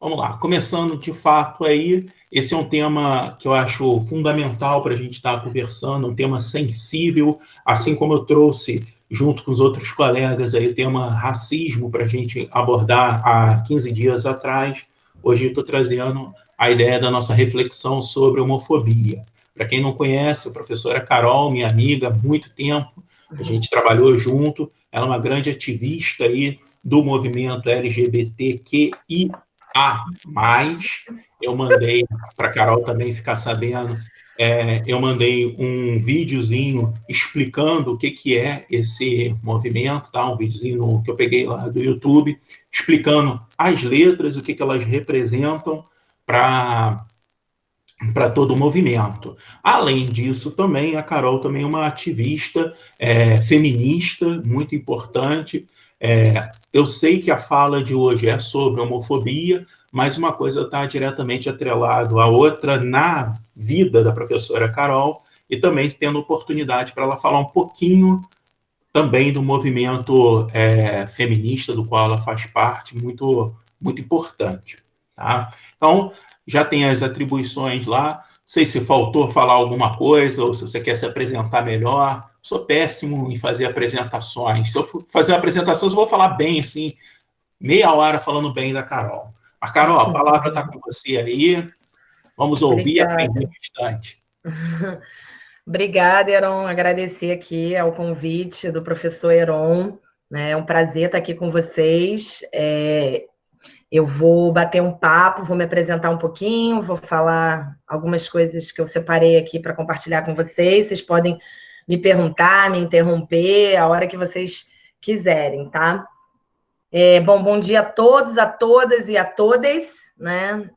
Vamos lá, começando de fato aí, esse é um tema que eu acho fundamental para a gente estar conversando, um tema sensível, assim como eu trouxe junto com os outros colegas aí o tema racismo para a gente abordar há 15 dias atrás. Hoje eu estou trazendo a ideia da nossa reflexão sobre homofobia. Para quem não conhece, a professora Carol, minha amiga há muito tempo, a gente trabalhou junto, ela é uma grande ativista aí do movimento LGBTQI+. Eu mandei para a Carol também ficar sabendo, eu mandei um videozinho explicando o que é esse movimento, tá? Um videozinho que eu peguei lá do YouTube, explicando as letras, o que elas representam para todo o movimento. Além disso, também, a Carol também é uma ativista feminista, muito importante. Eu sei que a fala de hoje é sobre homofobia, mas uma coisa está diretamente atrelada à outra na vida da professora Carol, e também tendo oportunidade para ela falar um pouquinho também do movimento feminista, do qual ela faz parte, muito, muito importante. Tá? Então, já tem as atribuições lá. Não sei se faltou falar alguma coisa ou se você quer se apresentar melhor. Sou péssimo em fazer apresentações. Se eu for fazer uma apresentação, eu vou falar bem, assim, meia hora falando bem da Carol. Mas, Carol, a palavra está com você aí. Vamos ouvir e aprender bastante. Obrigada, Heron. Agradecer aqui ao convite do professor Heron. Né? É um prazer estar aqui com vocês. Eu vou bater um papo, vou me apresentar um pouquinho, vou falar algumas coisas que eu separei aqui para compartilhar com vocês. Vocês podem me perguntar, me interromper, a hora que vocês quiserem, tá? Bom dia a todos, a todas e a todas, né?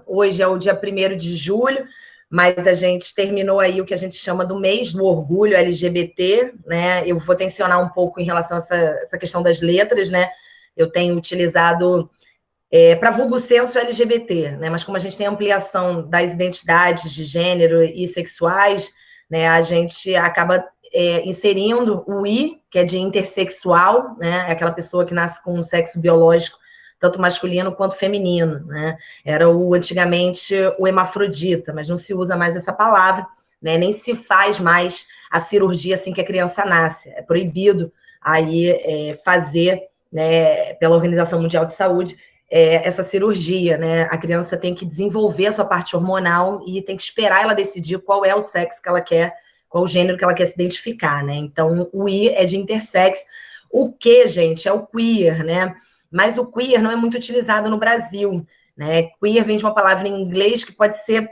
Hoje é o dia 1º de julho, mas a gente terminou aí o que a gente chama do mês do orgulho LGBT, né? Eu vou tensionar um pouco em relação a essa questão das letras, né? Eu tenho utilizado para vulgo senso LGBT, né? Mas como a gente tem ampliação das identidades de gênero e sexuais, né? A gente acaba inserindo o I, que é de intersexual, né? É aquela pessoa que nasce com um sexo biológico, tanto masculino quanto feminino, né? Era antigamente o hermafrodita, mas não se usa mais essa palavra, né? Nem se faz mais a cirurgia assim que a criança nasce. É proibido aí fazer, né, pela Organização Mundial de Saúde, essa cirurgia, né? A criança tem que desenvolver a sua parte hormonal e tem que esperar ela decidir qual é o sexo que ela quer, qual o gênero que ela quer se identificar, né? Então, o I é de intersexo. O que, gente, é o queer, né? Mas o queer não é muito utilizado no Brasil, né? Queer vem de uma palavra em inglês que pode ser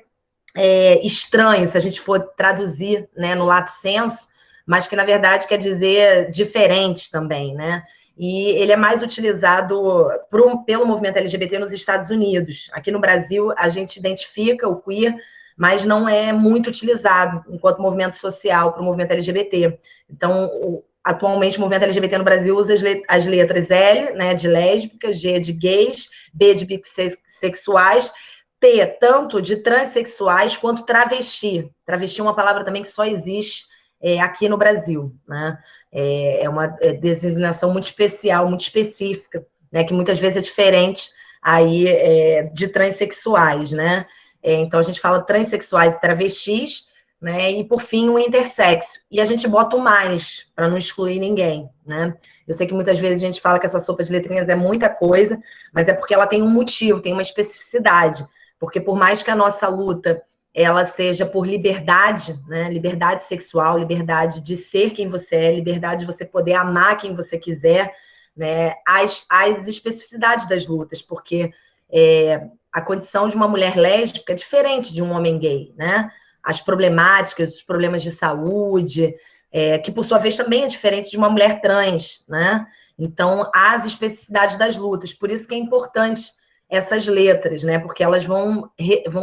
estranho se a gente for traduzir, né, no lato sensu, mas que, na verdade, quer dizer diferente também, né? E ele é mais utilizado pelo movimento LGBT nos Estados Unidos. Aqui no Brasil, a gente identifica o queer, mas não é muito utilizado enquanto movimento social para o movimento LGBT. Então, atualmente, o movimento LGBT no Brasil usa as letras L, né, de lésbicas, G de gays, B de bissexuais, T, tanto de transexuais quanto travesti. Travesti é uma palavra também que só existe aqui no Brasil, né? É uma designação muito especial, muito específica, né? Que muitas vezes é diferente aí de transexuais, né? Então a gente fala transexuais e travestis, né? E por fim o intersexo. E a gente bota o mais para não excluir ninguém, né? Eu sei que muitas vezes a gente fala que essa sopa de letrinhas é muita coisa, mas é porque ela tem um motivo, tem uma especificidade. Porque por mais que a nossa luta ela seja por liberdade, né? Liberdade sexual, liberdade de ser quem você é, liberdade de você poder amar quem você quiser, né? As especificidades das lutas, porque a condição de uma mulher lésbica é diferente de um homem gay, né? As problemáticas, os problemas de saúde, que por sua vez também é diferente de uma mulher trans, né? Então, as especificidades das lutas, por isso que é importante essas letras, né? Porque elas vão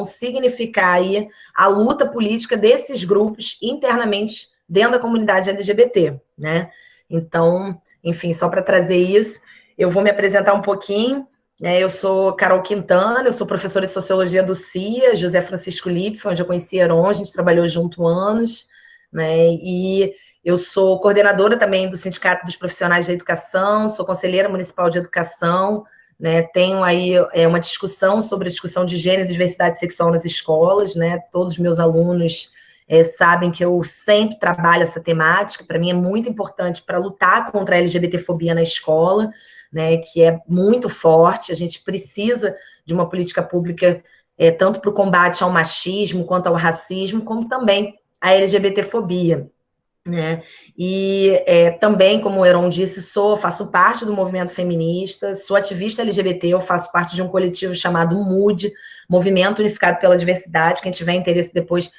significar aí a luta política desses grupos internamente dentro da comunidade LGBT, né? Então, enfim, só para trazer isso, eu vou me apresentar um pouquinho. Eu sou Carol Quintana, eu sou professora de Sociologia do CIA, José Francisco Lippe, onde eu conheci Heron, a gente trabalhou junto anos, né? E eu sou coordenadora também do Sindicato dos Profissionais da Educação, sou conselheira municipal de educação, né? Tenho aí uma discussão sobre a discussão de gênero e diversidade sexual nas escolas, né? Todos os meus alunos sabem que eu sempre trabalho essa temática. Para mim é muito importante para lutar contra a LGBTfobia na escola, né? Que é muito forte. A gente precisa de uma política pública tanto para o combate ao machismo quanto ao racismo, como também a LGBTfobia. Né? E também, como o Heron disse, faço parte do movimento feminista, sou ativista LGBT, eu faço parte de um coletivo chamado MUD, Movimento Unificado pela Diversidade. Quem tiver interesse depois,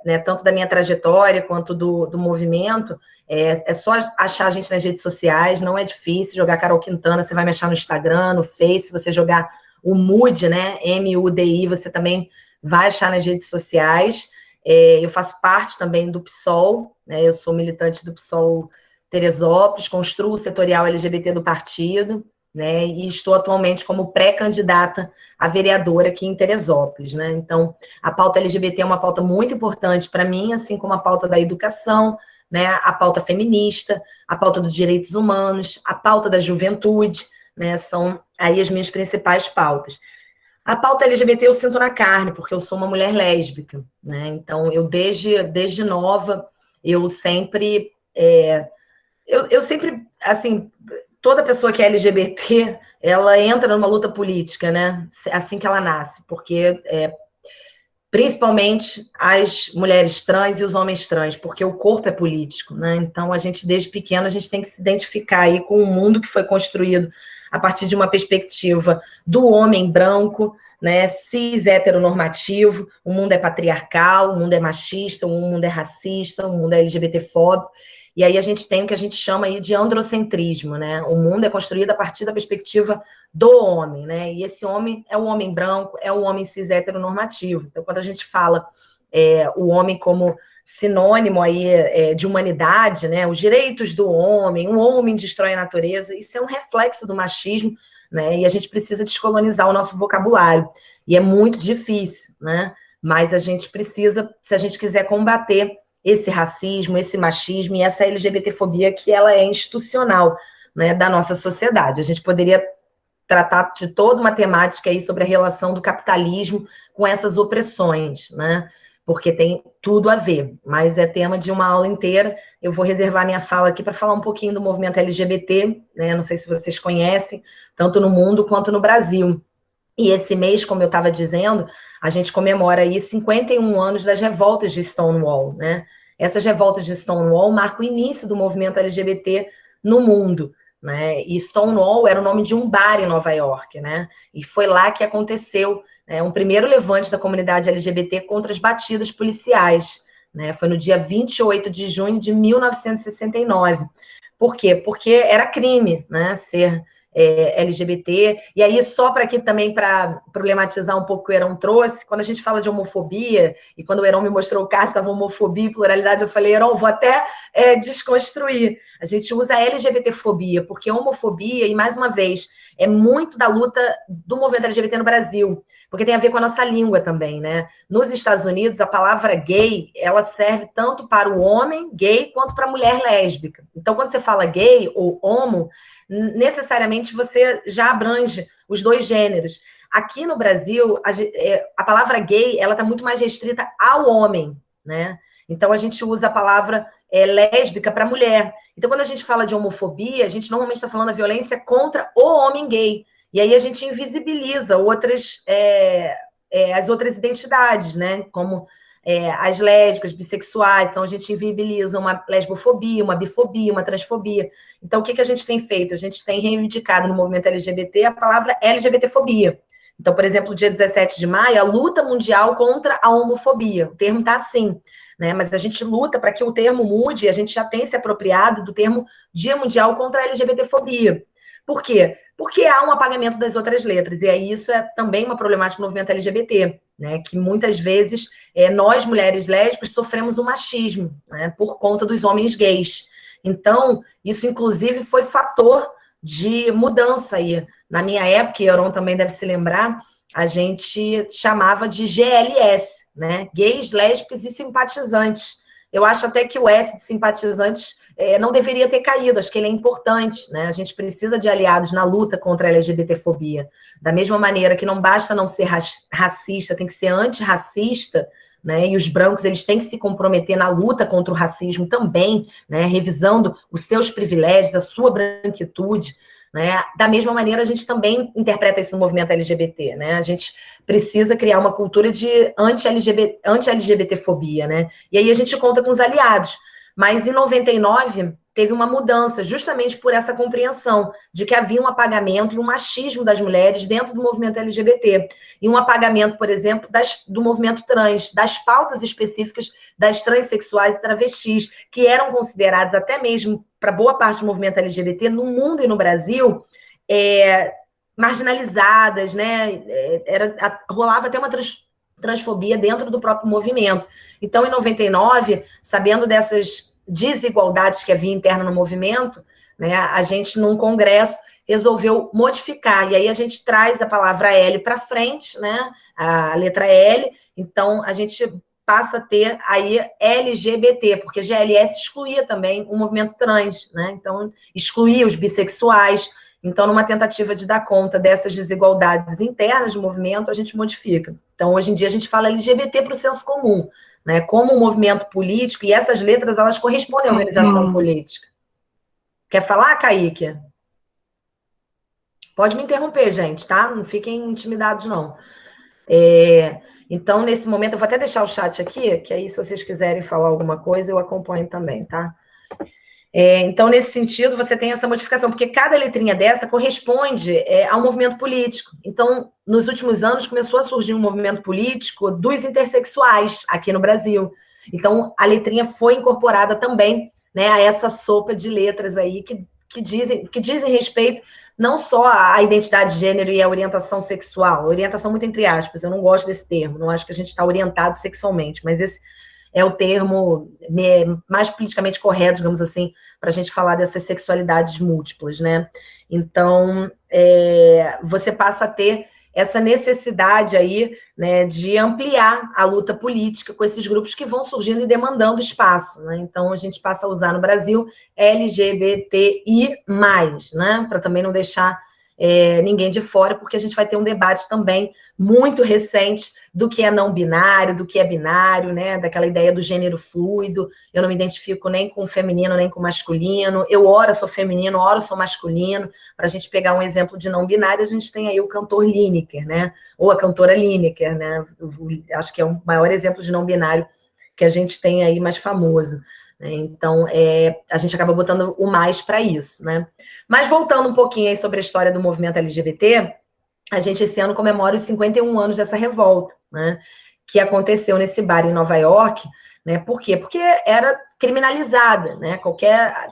né, tanto da minha trajetória quanto do movimento, é só achar a gente nas redes sociais, não é difícil, jogar Carol Quintana, você vai me achar no Instagram, no Face, se você jogar o MUD, né, MUDI, você também vai achar nas redes sociais. Eu faço parte também do PSOL, né? Eu sou militante do PSOL Teresópolis, construo o setorial LGBT do partido, né? E estou atualmente como pré-candidata a vereadora aqui em Teresópolis, né? Então, a pauta LGBT é uma pauta muito importante para mim, assim como a pauta da educação, né? A pauta feminista, a pauta dos direitos humanos, a pauta da juventude, né? São aí as minhas principais pautas. A pauta LGBT eu sinto na carne, porque eu sou uma mulher lésbica, né? Então, eu desde nova, eu sempre, eu sempre, assim, toda pessoa que é LGBT, ela entra numa luta política, né? Assim que ela nasce, porque principalmente as mulheres trans e os homens trans, porque o corpo é político, né? Então, a gente, desde pequeno, a gente tem que se identificar aí com o mundo que foi construído a partir de uma perspectiva do homem branco, né, cis heteronormativo. O mundo é patriarcal, o mundo é machista, o mundo é racista, o mundo é LGBTfóbico, e aí a gente tem o que a gente chama aí de androcentrismo, né? O mundo é construído a partir da perspectiva do homem, né? E esse homem é o homem branco, é o homem cis heteronormativo. Então, quando a gente fala o homem como sinônimo aí de humanidade, né? Os direitos do homem, o homem destrói a natureza, isso é um reflexo do machismo, né? E a gente precisa descolonizar o nosso vocabulário. E é muito difícil, né? Mas a gente precisa, se a gente quiser combater esse racismo, esse machismo e essa LGBTfobia que ela é institucional, né, da nossa sociedade. A gente poderia tratar de toda uma temática aí sobre a relação do capitalismo com essas opressões, né? Porque tem tudo a ver, mas é tema de uma aula inteira. Eu vou reservar minha fala aqui para falar um pouquinho do movimento LGBT, né? Não sei se vocês conhecem, tanto no mundo quanto no Brasil. E esse mês, como eu estava dizendo, a gente comemora aí 51 anos das revoltas de Stonewall, né? Essas revoltas de Stonewall marcam o início do movimento LGBT no mundo, né? E Stonewall era o nome de um bar em Nova York, né? E foi lá que aconteceu um primeiro levante da comunidade LGBT contra as batidas policiais, né? Foi no dia 28 de junho de 1969. Por quê? Porque era crime, né? Ser LGBT, e aí só para aqui também para problematizar um pouco o que o Heron trouxe, quando a gente fala de homofobia, e quando o Heron me mostrou o caso, estava homofobia e pluralidade, eu falei, Heron, vou até desconstruir. A gente usa a LGBTfobia, porque homofobia, e mais uma vez, é muito da luta do movimento LGBT no Brasil, porque tem a ver com a nossa língua também, né? Nos Estados Unidos, a palavra gay, ela serve tanto para o homem gay, quanto para a mulher lésbica. Então, quando você fala gay ou homo, necessariamente você já abrange os dois gêneros. Aqui no Brasil, a palavra gay, ela está muito mais restrita ao homem, né? Então, a gente usa a palavra lésbica para mulher. Então, quando a gente fala de homofobia, a gente normalmente está falando da violência contra o homem gay. E aí a gente invisibiliza as outras identidades, né? Como as lésbicas, bissexuais. Então, a gente invisibiliza uma lesbofobia, uma bifobia, uma transfobia. Então, o que a gente tem feito? A gente tem reivindicado no movimento LGBT a palavra LGBTfobia. Então, por exemplo, dia 17 de maio, a luta mundial contra a homofobia. O termo está assim, né? Mas a gente luta para que o termo mude, a gente já tem se apropriado do termo Dia Mundial contra a LGBTfobia. Por quê? Porque há um apagamento das outras letras, e aí isso é também uma problemática do movimento LGBT, né? Que muitas vezes nós, mulheres lésbicas, sofremos o machismo, né? Por conta dos homens gays. Então, isso inclusive foi fator de mudança aí. Na minha época, e Heron também deve se lembrar, a gente chamava de GLS, né? Gays, lésbicas e simpatizantes. Eu acho até que o S de simpatizantes não deveria ter caído, acho que ele é importante, né? A gente precisa de aliados na luta contra a LGBTfobia. Da mesma maneira que não basta não ser racista, tem que ser antirracista, né? E os brancos, eles têm que se comprometer na luta contra o racismo também, né? Revisando os seus privilégios, a sua branquitude, né? Da mesma maneira, a gente também interpreta isso no movimento LGBT, né? A gente precisa criar uma cultura de anti-LGBTfobia, né? E aí a gente conta com os aliados. Mas em 99 teve uma mudança, justamente por essa compreensão de que havia um apagamento e um machismo das mulheres dentro do movimento LGBT. E um apagamento, por exemplo, do movimento trans, das pautas específicas das transexuais e travestis, que eram consideradas até mesmo, para boa parte do movimento LGBT, no mundo e no Brasil, marginalizadas, né? Rolava até uma transfobia dentro do próprio movimento. Então, em 99, sabendo dessas desigualdades que havia interna no movimento, né, a gente, num congresso, resolveu modificar. E aí a gente traz a palavra L para frente, né, a letra L. Então, a gente passa a ter aí LGBT, porque GLS excluía também o movimento trans, né? Então, excluía os bissexuais. Então, numa tentativa de dar conta dessas desigualdades internas do movimento, a gente modifica. Então, hoje em dia, a gente fala LGBT para o senso comum, né? Como um movimento político, e essas letras, elas correspondem à organização política. Quer falar, Kaique? Pode me interromper, gente, tá? Não fiquem intimidados, não. Então, nesse momento, eu vou até deixar o chat aqui, que aí, se vocês quiserem falar alguma coisa, eu acompanho também, tá? Então, nesse sentido, você tem essa modificação, porque cada letrinha dessa corresponde a um movimento político. Então, nos últimos anos, começou a surgir um movimento político dos intersexuais aqui no Brasil. Então, a letrinha foi incorporada também, né, a essa sopa de letras aí que dizem respeito não só à identidade de gênero e à orientação sexual, orientação muito entre aspas, eu não gosto desse termo, não acho que a gente está orientado sexualmente, mas esse é o termo mais politicamente correto, digamos assim, para a gente falar dessas sexualidades múltiplas, né? Então, você passa a ter essa necessidade aí, né, de ampliar a luta política com esses grupos que vão surgindo e demandando espaço, né? Então, a gente passa a usar no Brasil LGBTI+, né? Para também não deixar ninguém de fora, porque a gente vai ter um debate também muito recente do que é não binário, do que é binário, né? Daquela ideia do gênero fluido. Eu não me identifico nem com feminino, nem com masculino. Eu, ora, sou feminino, ora, sou masculino. Para a gente pegar um exemplo de não binário, a gente tem aí o cantor Lineker, né? Ou a cantora Lineker, né? Acho que é o maior exemplo de não binário que a gente tem aí mais famoso. Então, a gente acaba botando o mais para isso, né? Mas voltando um pouquinho aí sobre a história do movimento LGBT, a gente esse ano comemora os 51 anos dessa revolta, né? Que aconteceu nesse bar em Nova York, né? Por quê? Porque era criminalizada, né?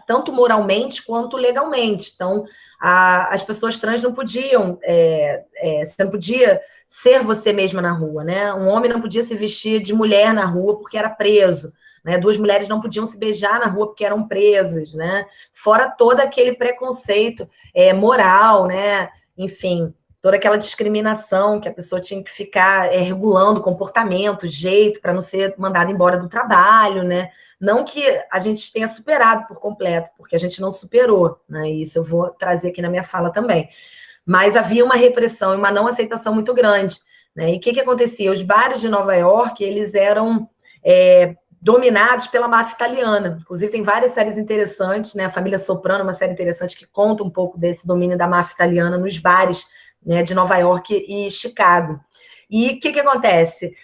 Tanto moralmente quanto legalmente. Então, as pessoas trans não podiam, você não podia ser você mesma na rua, né? Um homem não podia se vestir de mulher na rua porque era preso. Né, 2 mulheres não podiam se beijar na rua porque eram presas, né? Fora todo aquele preconceito moral, né? Enfim, toda aquela discriminação que a pessoa tinha que ficar regulando comportamento, jeito, para não ser mandada embora do trabalho, né? Não que a gente tenha superado por completo, porque a gente não superou, né? Isso eu vou trazer aqui na minha fala também. Mas havia uma repressão e uma não aceitação muito grande, né? E o que acontecia? Os bares de Nova York, eles eram dominados pela máfia italiana. Inclusive, tem várias séries interessantes, né? A Família Soprano, uma série interessante que conta um pouco desse domínio da máfia italiana nos bares, né, de Nova York e Chicago. E o que acontece?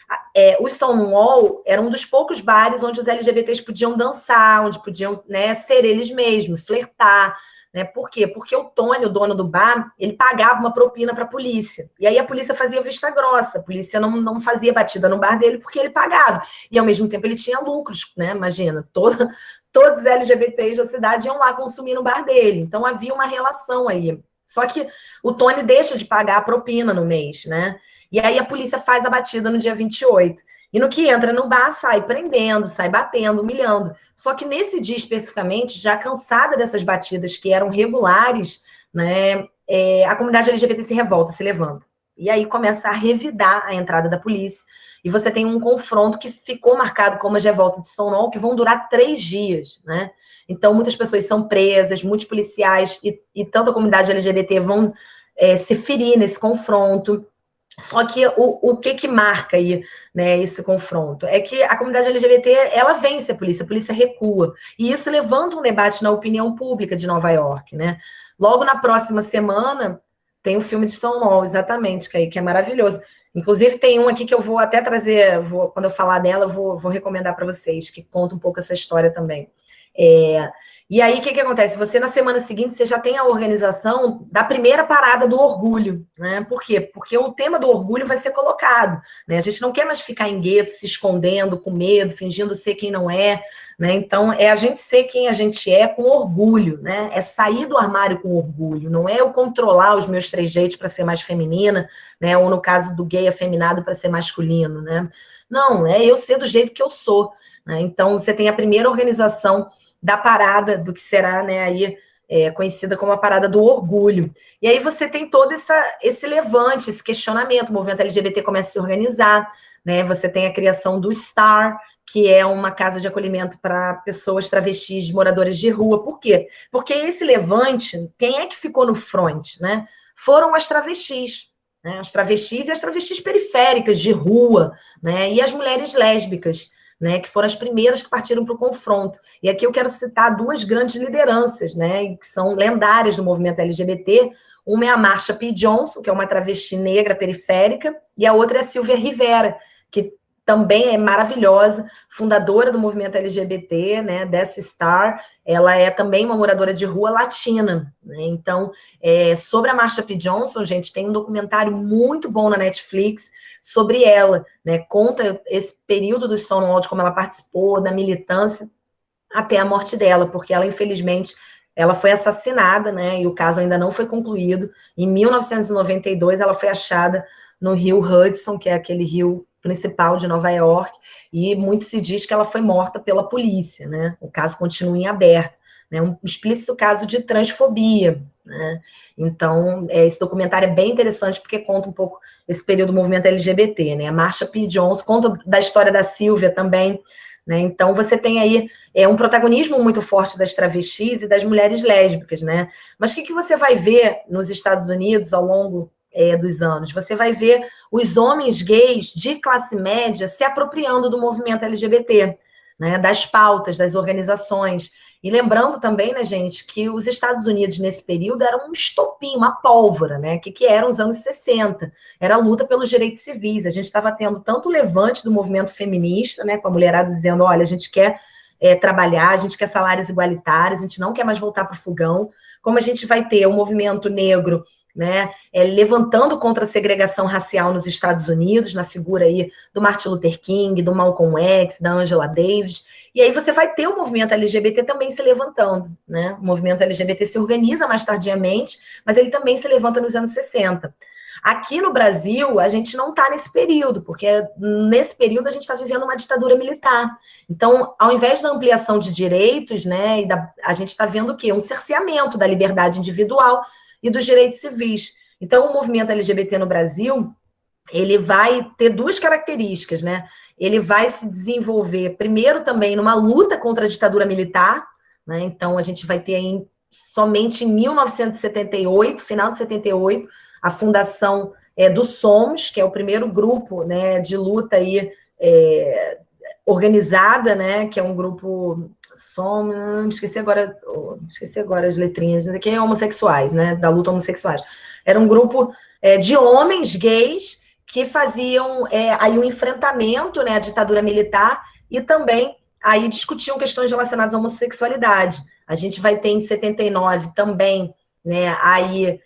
O Stonewall era um dos poucos bares onde os LGBTs podiam dançar, onde podiam, né, ser eles mesmos, flertar. Né? Por quê? Porque o Tony, o dono do bar, ele pagava uma propina para a polícia. E aí a polícia fazia vista grossa. A polícia não fazia batida no bar dele porque ele pagava. E, ao mesmo tempo, ele tinha lucros, né? Imagina, todos os LGBTs da cidade iam lá consumir no bar dele. Então, havia uma relação aí. Só que o Tony deixa de pagar a propina no mês, né? E aí a polícia faz a batida no dia 28. E no que entra no bar, sai prendendo, sai batendo, humilhando. Só que nesse dia especificamente, já cansada dessas batidas que eram regulares, né, a comunidade LGBT se revolta, se levanta. E aí começa a revidar a entrada da polícia, e você tem um confronto que ficou marcado como as revoltas de Stonewall, que vão durar 3 dias, né? Então, muitas pessoas são presas, muitos policiais e tanto a comunidade LGBT vão se ferir nesse confronto. Só que o que marca aí, né, esse confronto? É que a comunidade LGBT, ela vence a polícia recua. E isso levanta um debate na opinião pública de Nova York, né? Logo na próxima semana, tem o filme de Stonewall, exatamente, que é maravilhoso. Inclusive, tem um aqui que eu vou até trazer, quando eu falar dela, eu vou recomendar para vocês, que conta um pouco essa história também. E aí, o que acontece? Você, na semana seguinte, você já tem a organização da primeira parada do orgulho, né? Por quê? Porque o tema do orgulho vai ser colocado, né? A gente não quer mais ficar em gueto, se escondendo, com medo, fingindo ser quem não é, né? Então, é a gente ser quem a gente é com orgulho, né? É sair do armário com orgulho, não é eu controlar os meus trejeitos para ser mais feminina, né? Ou no caso do gay afeminado para ser masculino, né? Não, é eu ser do jeito que eu sou, né? Então, você tem a primeira organização da parada, do que será, né, aí conhecida como a parada do orgulho. E aí você tem todo esse levante, esse questionamento, o movimento LGBT começa a se organizar, né, você tem a criação do STAR, que é uma casa de acolhimento para pessoas travestis, moradores de rua. Por quê? Porque esse levante, quem é que ficou no front, né? Foram as travestis, né? As travestis e as travestis periféricas de rua, né? E as mulheres lésbicas, né, que foram as primeiras que partiram para o confronto. E aqui eu quero citar 2 grandes lideranças, né, que são lendárias do movimento LGBT. Uma é a Marsha P. Johnson, que é uma travesti negra periférica, e a outra é a Silvia Rivera, que também é maravilhosa, fundadora do movimento LGBT, né, dessa Star. Ela é também uma moradora de rua latina, né? Então, sobre a Marsha P. Johnson, gente, tem um documentário muito bom na Netflix sobre ela, né? Conta esse período do Stonewall, de como ela participou da militância até a morte dela, porque ela, infelizmente, ela foi assassinada, né? E o caso ainda não foi concluído. Em 1992, ela foi achada no rio Hudson, que é aquele rio principal de Nova York, e muito se diz que ela foi morta pela polícia, né? O caso continua em aberto, né? Um explícito caso de transfobia, né? Então, esse documentário é bem interessante porque conta um pouco esse período do movimento LGBT, né? A Marsha P. Johnson conta da história da Silvia também, né? Então, você tem aí um protagonismo muito forte das travestis e das mulheres lésbicas, né? Mas o que você vai ver nos Estados Unidos ao longo dos anos? Você vai ver os homens gays de classe média se apropriando do movimento LGBT, né? Das pautas, das organizações. E lembrando também, né, gente, que os Estados Unidos, nesse período, eram um estopim, uma pólvora, né? O que eram os anos 60? Era a luta pelos direitos civis. A gente estava tendo tanto o levante do movimento feminista, né, com a mulherada dizendo, olha, a gente quer trabalhar, a gente quer salários igualitários, a gente não quer mais voltar para o fogão, como a gente vai ter o movimento negro, né, levantando contra a segregação racial nos Estados Unidos, na figura aí do Martin Luther King, do Malcolm X, da Angela Davis, e aí você vai ter o movimento LGBT também se levantando, né? O movimento LGBT se organiza mais tardiamente, mas ele também se levanta nos anos 60. Aqui no Brasil, a gente não está nesse período, porque nesse período a gente está vivendo uma ditadura militar. Então, ao invés da ampliação de direitos, né, a gente está vendo o quê? Um cerceamento da liberdade individual e dos direitos civis. Então, o movimento LGBT no Brasil, ele vai ter 2 características, né? Ele vai se desenvolver, primeiro, também numa luta contra a ditadura militar, né? Então, a gente vai ter aí, somente em 1978, final de 78, a fundação do SOMOS, que é o primeiro grupo, né, de luta aí, organizada, né, que é um grupo... esqueci agora as letrinhas, que é homossexuais, né, da luta homossexuais. Era um grupo de homens gays que faziam aí um enfrentamento, né, à ditadura militar e também aí discutiam questões relacionadas à homossexualidade. A gente vai ter em 79 também, né, aí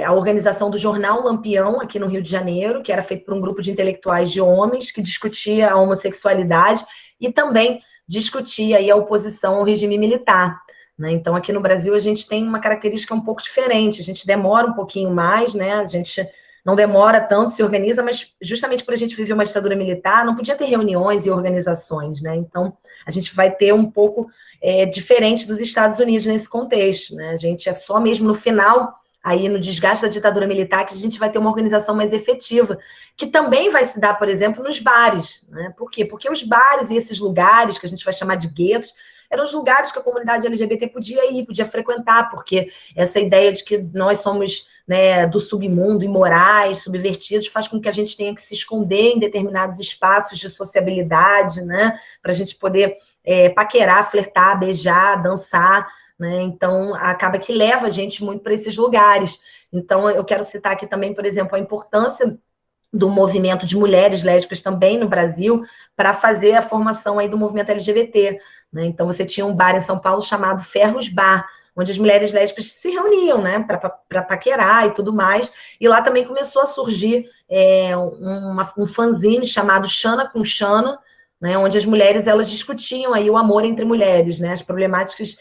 a organização do Jornal Lampião, aqui no Rio de Janeiro, que era feito por um grupo de intelectuais de homens que discutia a homossexualidade e também discutia aí a oposição ao regime militar, né? Então, aqui no Brasil, a gente tem uma característica um pouco diferente, a gente demora um pouquinho mais, né? A gente não demora tanto, se organiza, mas justamente por a gente viver uma ditadura militar, não podia ter reuniões e organizações, né? Então, a gente vai ter um pouco diferente dos Estados Unidos nesse contexto, né? A gente é só mesmo no final aí no desgaste da ditadura militar, que a gente vai ter uma organização mais efetiva, que também vai se dar, por exemplo, nos bares, né? Por quê? Porque os bares e esses lugares, que a gente vai chamar de guetos, eram os lugares que a comunidade LGBT podia ir, podia frequentar, porque essa ideia de que nós somos, né, do submundo, imorais, subvertidos, faz com que a gente tenha que se esconder em determinados espaços de sociabilidade, né, para a gente poder paquerar, flertar, beijar, dançar, né? Então, acaba que leva a gente muito para esses lugares. Então, eu quero citar aqui também, por exemplo, a importância do movimento de mulheres lésbicas também no Brasil para fazer a formação aí do movimento LGBT, né? Então, você tinha um bar em São Paulo chamado Ferros Bar, onde as mulheres lésbicas se reuniam, né, para paquerar e tudo mais, e lá também começou a surgir um fanzine chamado Xana com Xana, né, onde as mulheres elas discutiam aí o amor entre mulheres, né, as problemáticas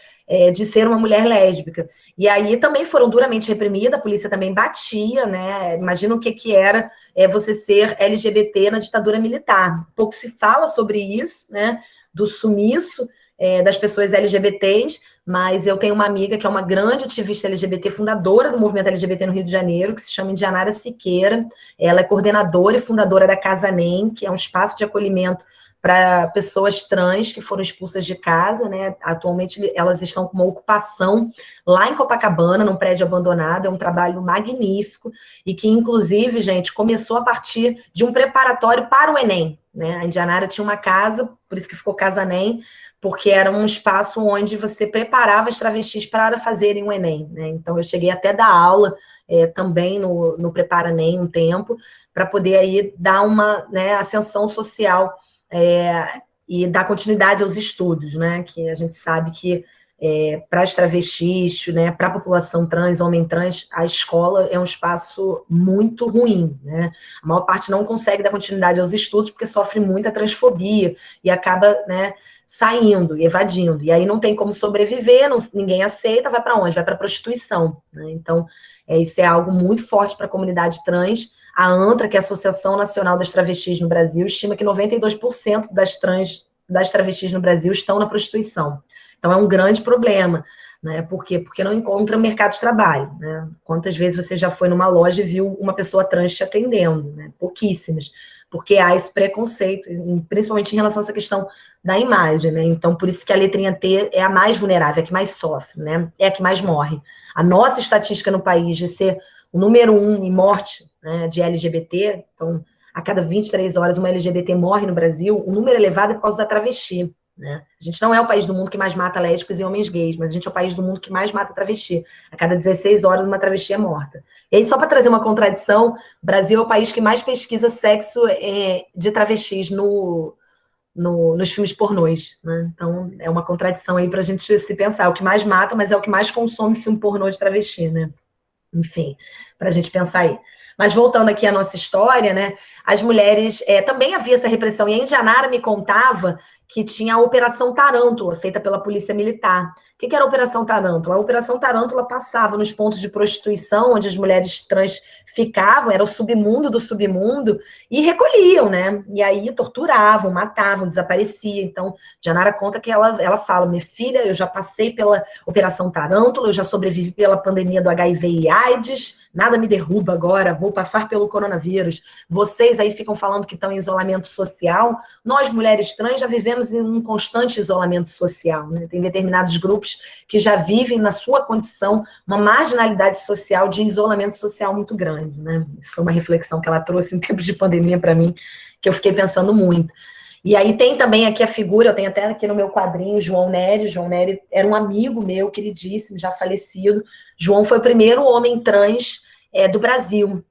de ser uma mulher lésbica. E aí também foram duramente reprimidas, a polícia também batia, né? Imagina o que era você ser LGBT na ditadura militar. Pouco se fala sobre isso, né? Do sumiço das pessoas LGBTs, mas eu tenho uma amiga que é uma grande ativista LGBT, fundadora do movimento LGBT no Rio de Janeiro, que se chama Indianara Siqueira. Ela é coordenadora e fundadora da Casa NEM, que é um espaço de acolhimento para pessoas trans que foram expulsas de casa, né? Atualmente elas estão com uma ocupação lá em Copacabana, num prédio abandonado, é um trabalho magnífico, e que, inclusive, gente, começou a partir de um preparatório para o Enem, né? A Indianara tinha uma casa, por isso que ficou Casa NEM, porque era um espaço onde você preparava as travestis para fazerem o Enem, né? Então, eu cheguei até dar aula também no Prepara NEM um tempo, para poder aí dar uma, né, ascensão social e dar continuidade aos estudos, né? Que a gente sabe que para as travestis, né, para a população trans, homem trans, a escola é um espaço muito ruim, né? A maior parte não consegue dar continuidade aos estudos porque sofre muita transfobia e acaba, né, saindo, evadindo. E aí não tem como sobreviver, ninguém aceita, vai para onde? Vai para a prostituição, né? Então, isso é algo muito forte para a comunidade trans. A ANTRA, que é a Associação Nacional das Travestis no Brasil, estima que 92% das travestis no Brasil estão na prostituição. Então, é um grande problema, né? Por quê? Porque não encontra mercado de trabalho, né? Quantas vezes você já foi numa loja e viu uma pessoa trans te atendendo, né? Pouquíssimas, porque há esse preconceito, principalmente em relação a essa questão da imagem, né? Então, por isso que a letrinha T é a mais vulnerável, é a que mais sofre, né? É a que mais morre. A nossa estatística no país de ser o número 1 em morte, né, de LGBT, então, a cada 23 horas uma LGBT morre no Brasil, o número elevado é por causa da travesti, né? A gente não é o país do mundo que mais mata lésbicas e homens gays, mas a gente é o país do mundo que mais mata travesti. A cada 16 horas uma travesti é morta. E aí, só para trazer uma contradição, o Brasil é o país que mais pesquisa sexo de travestis nos filmes pornôs, né? Então, é uma contradição aí para a gente se pensar. É o que mais mata, mas é o que mais consome filme pornô de travesti, né? Enfim, para a gente pensar aí. Mas voltando aqui à nossa história, né? As mulheres também havia essa repressão. E a Indianara me contava que tinha a Operação Tarântula, feita pela Polícia Militar. O que era a Operação Tarântula? A Operação Tarântula passava nos pontos de prostituição, onde as mulheres trans ficavam, era o submundo do submundo, e recolhiam, né? E aí torturavam, matavam, desapareciam. Então, Janara conta que ela fala: minha filha, eu já passei pela Operação Tarântula, eu já sobrevivi pela pandemia do HIV e AIDS, nada me derruba agora, vou passar pelo coronavírus. Vocês aí ficam falando que estão em isolamento social. Nós, mulheres trans, já vivemos em um constante isolamento social, né? Tem determinados grupos que já vivem na sua condição uma marginalidade social, de isolamento social muito grande, né? Isso foi uma reflexão que ela trouxe em tempos de pandemia para mim, que eu fiquei pensando muito. E aí tem também aqui a figura, eu tenho até aqui no meu quadrinho, João Nery. João Nery era um amigo meu, queridíssimo, já falecido. João foi o primeiro homem trans do Brasil.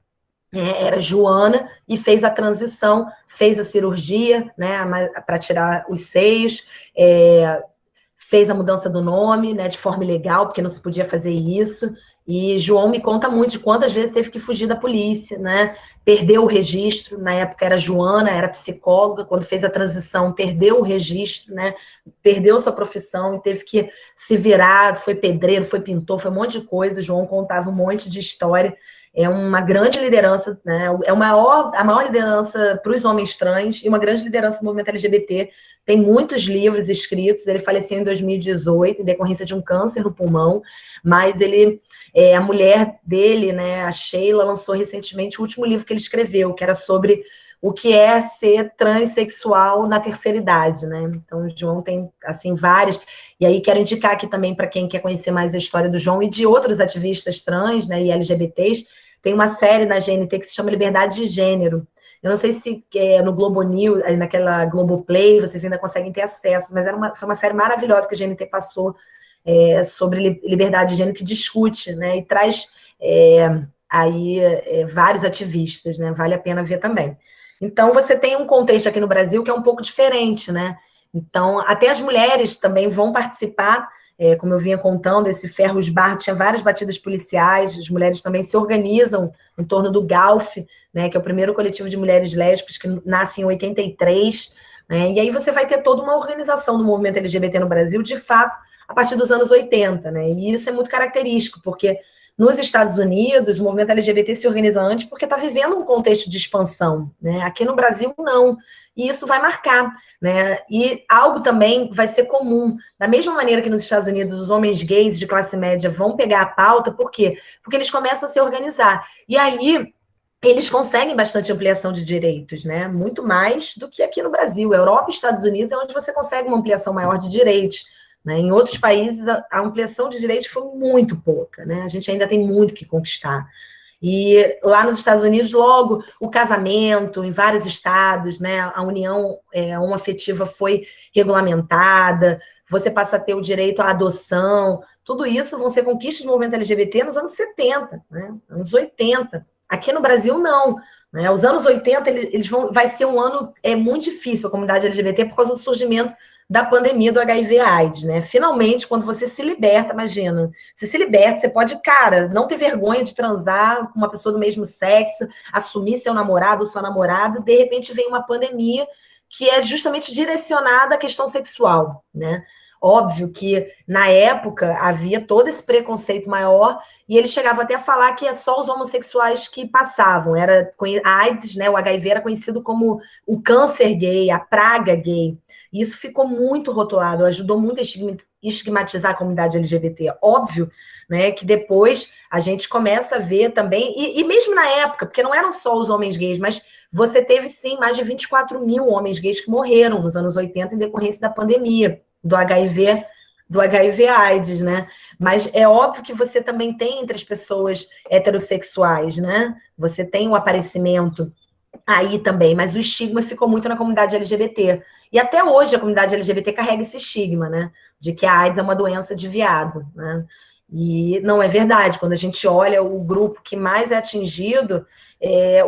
Era Joana, e fez a transição, fez a cirurgia, né, para tirar os seios, fez a mudança do nome, né, de forma ilegal, porque não se podia fazer isso. E João me conta muito de quantas vezes teve que fugir da polícia, né? Perdeu o registro, na época era Joana, era psicóloga, quando fez a transição, perdeu o registro, né? Perdeu sua profissão e teve que se virar, foi pedreiro, foi pintor, foi um monte de coisa. João contava um monte de história é uma grande liderança, né? É a maior liderança para os homens trans e uma grande liderança do movimento LGBT. Tem muitos livros escritos. Ele faleceu em 2018 em decorrência de um câncer no pulmão, mas a mulher dele, né, a Sheila, lançou recentemente o último livro que ele escreveu, que era sobre o que é ser transexual na terceira idade, né? Então, o João tem, assim, várias. E aí, quero indicar aqui também para quem quer conhecer mais a história do João e de outros ativistas trans, né, e LGBTs. Tem uma série na GNT que se chama Liberdade de Gênero. Eu não sei se no Globo News, naquela Globoplay, vocês ainda conseguem ter acesso, mas foi uma série maravilhosa que a GNT passou sobre liberdade de gênero, que discute, né, e traz vários ativistas, né? Vale a pena ver também. Então, você tem um contexto aqui no Brasil que é um pouco diferente, né? Então, até as mulheres também vão participar, como eu vinha contando, esse Ferros Bar tinha várias batidas policiais, as mulheres também se organizam em torno do GALF, né, que é o primeiro coletivo de mulheres lésbicas, que nasce em 83, né? E aí você vai ter toda uma organização do movimento LGBT no Brasil, de fato, a partir dos anos 80, né? E isso é muito característico, porque nos Estados Unidos, o movimento LGBT se organiza antes porque está vivendo um contexto de expansão, né? Aqui no Brasil, não. E isso vai marcar, né? E algo também vai ser comum. Da mesma maneira que nos Estados Unidos, os homens gays de classe média vão pegar a pauta, por quê? Porque eles começam a se organizar. E aí, eles conseguem bastante ampliação de direitos, né? Muito mais do que aqui no Brasil. Europa e Estados Unidos é onde você consegue uma ampliação maior de direitos. Né? Em outros países, a ampliação de direitos foi muito pouca, né? A gente ainda tem muito que conquistar. E lá nos Estados Unidos, logo, o casamento, em vários estados, né? A união homoafetiva foi regulamentada, você passa a ter o direito à adoção, tudo isso vão ser conquistas do movimento LGBT nos anos 70, né? Anos 80. Aqui no Brasil, não. Né? Os anos 80, vai ser um ano muito difícil para a comunidade LGBT por causa do surgimento da pandemia do HIV/AIDS, né? Finalmente, quando você se liberta, imagina, você se liberta, você pode, cara, não ter vergonha de transar com uma pessoa do mesmo sexo, assumir seu namorado ou sua namorada, de repente vem uma pandemia que é justamente direcionada à questão sexual, né? Óbvio que, na época, havia todo esse preconceito maior e ele chegava até a falar que é só os homossexuais que passavam. A AIDS, né, o HIV, era conhecido como o câncer gay, a praga gay. E isso ficou muito rotulado, ajudou muito a estigmatizar a comunidade LGBT. Óbvio, né, que depois a gente começa a ver também, e mesmo na época, porque não eram só os homens gays, mas você teve, sim, mais de 24 mil homens gays que morreram nos anos 80 em decorrência da pandemia do HIV/AIDS, né? Mas é óbvio que você também tem entre as pessoas heterossexuais, né? Você tem o aparecimento aí também, mas o estigma ficou muito na comunidade LGBT. E até hoje a comunidade LGBT carrega esse estigma, né? De que a AIDS é uma doença de viado, né? E não é verdade. Quando a gente olha o grupo que mais é atingido,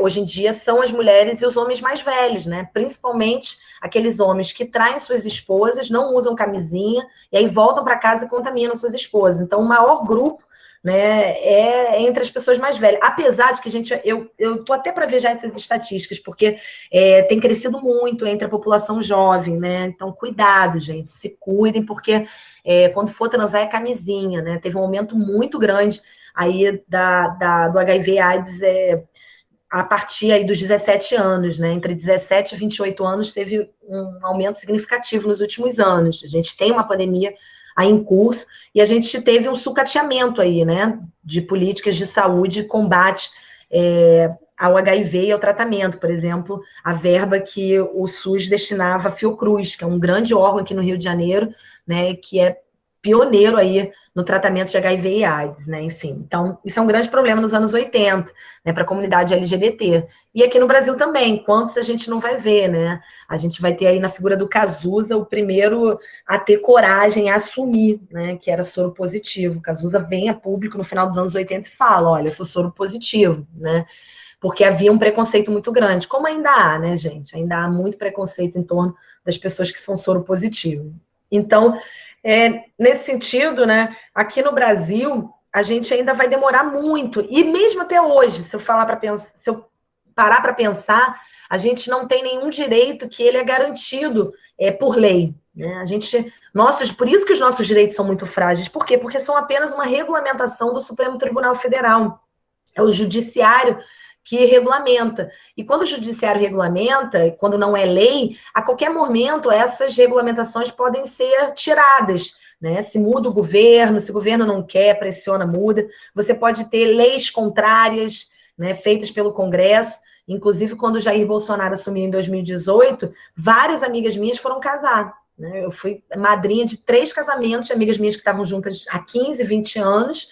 hoje em dia são as mulheres e os homens mais velhos, né? Principalmente aqueles homens que traem suas esposas, não usam camisinha, e aí voltam para casa e contaminam suas esposas. Então, o maior grupo, né, é entre as pessoas mais velhas. Apesar de que eu tô até para ver já essas estatísticas, porque tem crescido muito entre a população jovem, né? Então, cuidado, gente, se cuidem, porque quando for transar é camisinha, né? Teve um aumento muito grande aí do HIV/AIDS a partir aí dos 17 anos, né? Entre 17 e 28 anos teve um aumento significativo nos últimos anos. A gente tem uma pandemia aí em curso, e a gente teve um sucateamento aí, né, de políticas de saúde e combate ao HIV e ao tratamento. Por exemplo, a verba que o SUS destinava à Fiocruz, que é um grande órgão aqui no Rio de Janeiro, né, que é pioneiro aí no tratamento de HIV e AIDS, né, enfim. Então, isso é um grande problema nos anos 80, né, para a comunidade LGBT. E aqui no Brasil também, quantos a gente não vai ver, né? A gente vai ter aí na figura do Cazuza o primeiro a ter coragem a assumir, né, que era soro positivo. O Cazuza vem a público no final dos anos 80 e fala, olha, eu sou soro positivo, né? Porque havia um preconceito muito grande, como ainda há, né, gente? Ainda há muito preconceito em torno das pessoas que são soro positivo. Então, nesse sentido, né, aqui no Brasil, a gente ainda vai demorar muito, e mesmo até hoje, se eu parar para pensar, a gente não tem nenhum direito que ele é garantido por lei, né? Por isso que os nossos direitos são muito frágeis. Por quê? Porque são apenas uma regulamentação do Supremo Tribunal Federal. é o judiciário que regulamenta. E quando o judiciário regulamenta, quando não é lei, a qualquer momento essas regulamentações podem ser tiradas, né? Se muda o governo, se o governo não quer, pressiona, muda. Você pode ter leis contrárias, né, feitas pelo Congresso. Inclusive, quando o Jair Bolsonaro assumiu em 2018, várias amigas minhas foram casar. Né? Eu fui madrinha de 3 casamentos de amigas minhas que estavam juntas há 15, 20 anos,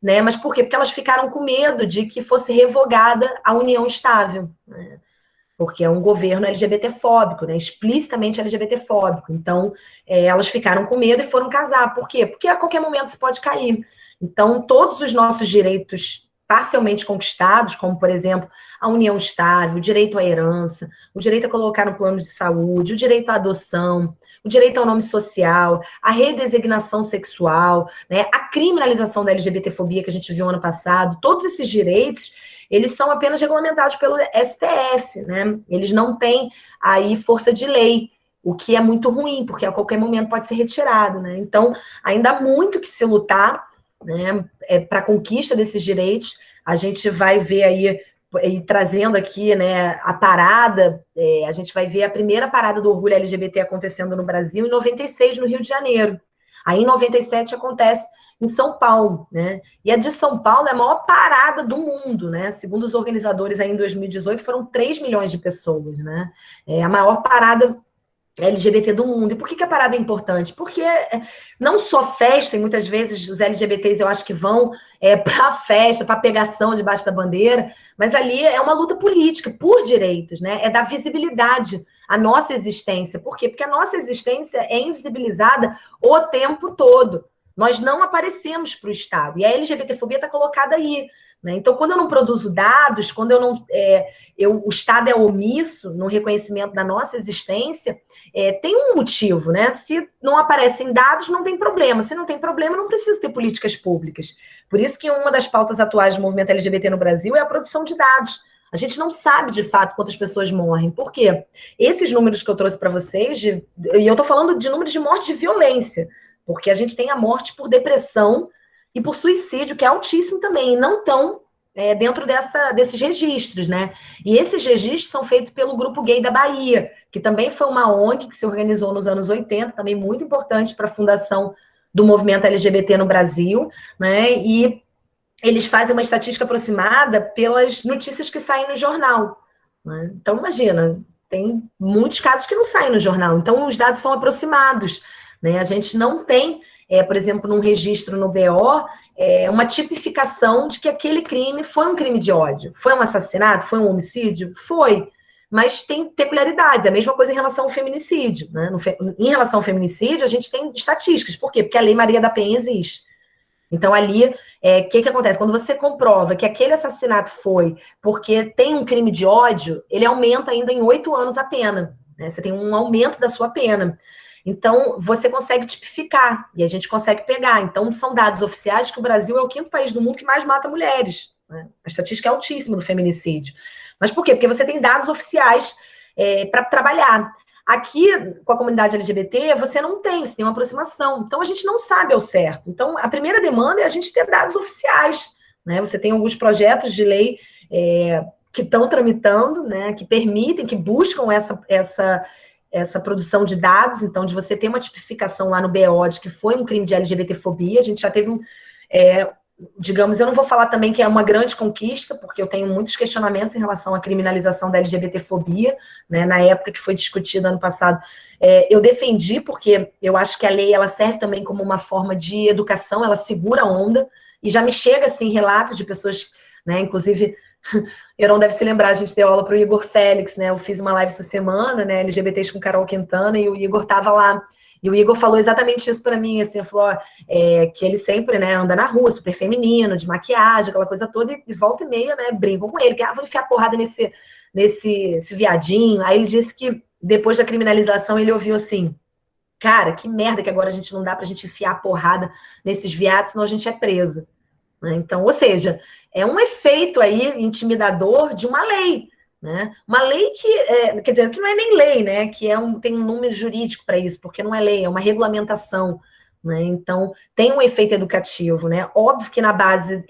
né? Mas por quê? Porque elas ficaram com medo de que fosse revogada a união estável, né? Porque é um governo LGBTfóbico, né? Explicitamente LGBTfóbico. Então, elas ficaram com medo e foram casar. Por quê? Porque a qualquer momento isso pode cair. Então, todos os nossos direitos parcialmente conquistados, como, por exemplo, a união estável, o direito à herança, o direito a colocar no plano de saúde, o direito à adoção, o direito ao nome social, a redesignação sexual, né, a criminalização da LGBTfobia que a gente viu ano passado, todos esses direitos, eles são apenas regulamentados pelo STF, né? Eles não têm aí força de lei, o que é muito ruim, porque a qualquer momento pode ser retirado, né? Então, ainda há muito que se lutar, né, para a conquista desses direitos. A gente vai ver aí, e trazendo aqui, né, a parada, a gente vai ver a primeira parada do orgulho LGBT acontecendo no Brasil em 96, no Rio de Janeiro. Aí, em 97, acontece em São Paulo, né? E a de São Paulo é a maior parada do mundo, né? Segundo os organizadores, aí em 2018, foram 3 milhões de pessoas, né? É a maior parada LGBT do mundo. E por que a parada é importante? Porque não só festa, e muitas vezes os LGBTs eu acho que vão para a festa, para a pegação debaixo da bandeira, mas ali é uma luta política por direitos, né? É dar visibilidade à nossa existência. Por quê? Porque a nossa existência é invisibilizada o tempo todo. Nós não aparecemos para o Estado. E a LGBTfobia está colocada aí. Né? Então, quando eu não produzo dados, quando eu não, o Estado é omisso no reconhecimento da nossa existência, tem um motivo, né? Se não aparecem dados, não tem problema. Se não tem problema, não precisa ter políticas públicas. Por isso que uma das pautas atuais do movimento LGBT no Brasil é a produção de dados. A gente não sabe, de fato, quantas pessoas morrem. Por quê? Esses números que eu trouxe para vocês, e eu estou falando de números de morte de violência, porque a gente tem a morte por depressão e por suicídio, que é altíssimo também, e não estão dentro desses registros, né? E esses registros são feitos pelo Grupo Gay da Bahia, que também foi uma ONG que se organizou nos anos 80, também muito importante para a fundação do movimento LGBT no Brasil, né? E eles fazem uma estatística aproximada pelas notícias que saem no jornal, né? Então, imagina, tem muitos casos que não saem no jornal, então os dados são aproximados, né? A gente não tem, por exemplo, num registro no BO, uma tipificação de que aquele crime foi um crime de ódio. Foi um assassinato? Foi um homicídio? Foi. Mas tem peculiaridades. É a mesma coisa em relação ao feminicídio. Né? Em relação ao feminicídio, a gente tem estatísticas. Por quê? Porque a Lei Maria da Penha existe. Então, ali, o que acontece? Quando você comprova que aquele assassinato foi porque tem um crime de ódio, ele aumenta ainda em 8 anos a pena. Né? Você tem um aumento da sua pena. Então, você consegue tipificar, e a gente consegue pegar. Então, são dados oficiais que o Brasil é o 5º país do mundo que mais mata mulheres. Né? A estatística é altíssima do feminicídio. Mas por quê? Porque você tem dados oficiais para trabalhar. Aqui, com a comunidade LGBT, você não tem, você tem uma aproximação. Então, a gente não sabe ao certo. Então, a primeira demanda é a gente ter dados oficiais. Né? Você tem alguns projetos de lei que estão tramitando, né, que permitem, que buscam essa produção de dados, então, de você ter uma tipificação lá no BO de que foi um crime de LGBTfobia. A gente já teve digamos, eu não vou falar também que é uma grande conquista, porque eu tenho muitos questionamentos em relação à criminalização da LGBTfobia, né, na época que foi discutida ano passado, eu defendi, porque eu acho que a lei, ela serve também como uma forma de educação, ela segura a onda, e já me chega, assim, relatos de pessoas, né, inclusive, Heron deve se lembrar, a gente deu aula para o Igor Félix, né, eu fiz uma live essa semana, né, LGBTs com Carol Quintana, e o Igor estava lá. E o Igor falou exatamente isso para mim, assim, falou que ele sempre, né, anda na rua, super feminino, de maquiagem, aquela coisa toda, e volta e meia, né, brincam com ele, que vou enfiar porrada nesse viadinho. Aí ele disse que depois da criminalização ele ouviu assim, cara, que merda que agora a gente não dá pra gente enfiar porrada nesses viados, senão a gente é preso. Né? Então, ou seja, é um efeito aí intimidador de uma lei. Né? Uma lei que, quer dizer, que não é nem lei, né? Que tem um número jurídico para isso, porque não é lei, é uma regulamentação. né? Então, tem um efeito educativo, né? Óbvio que na base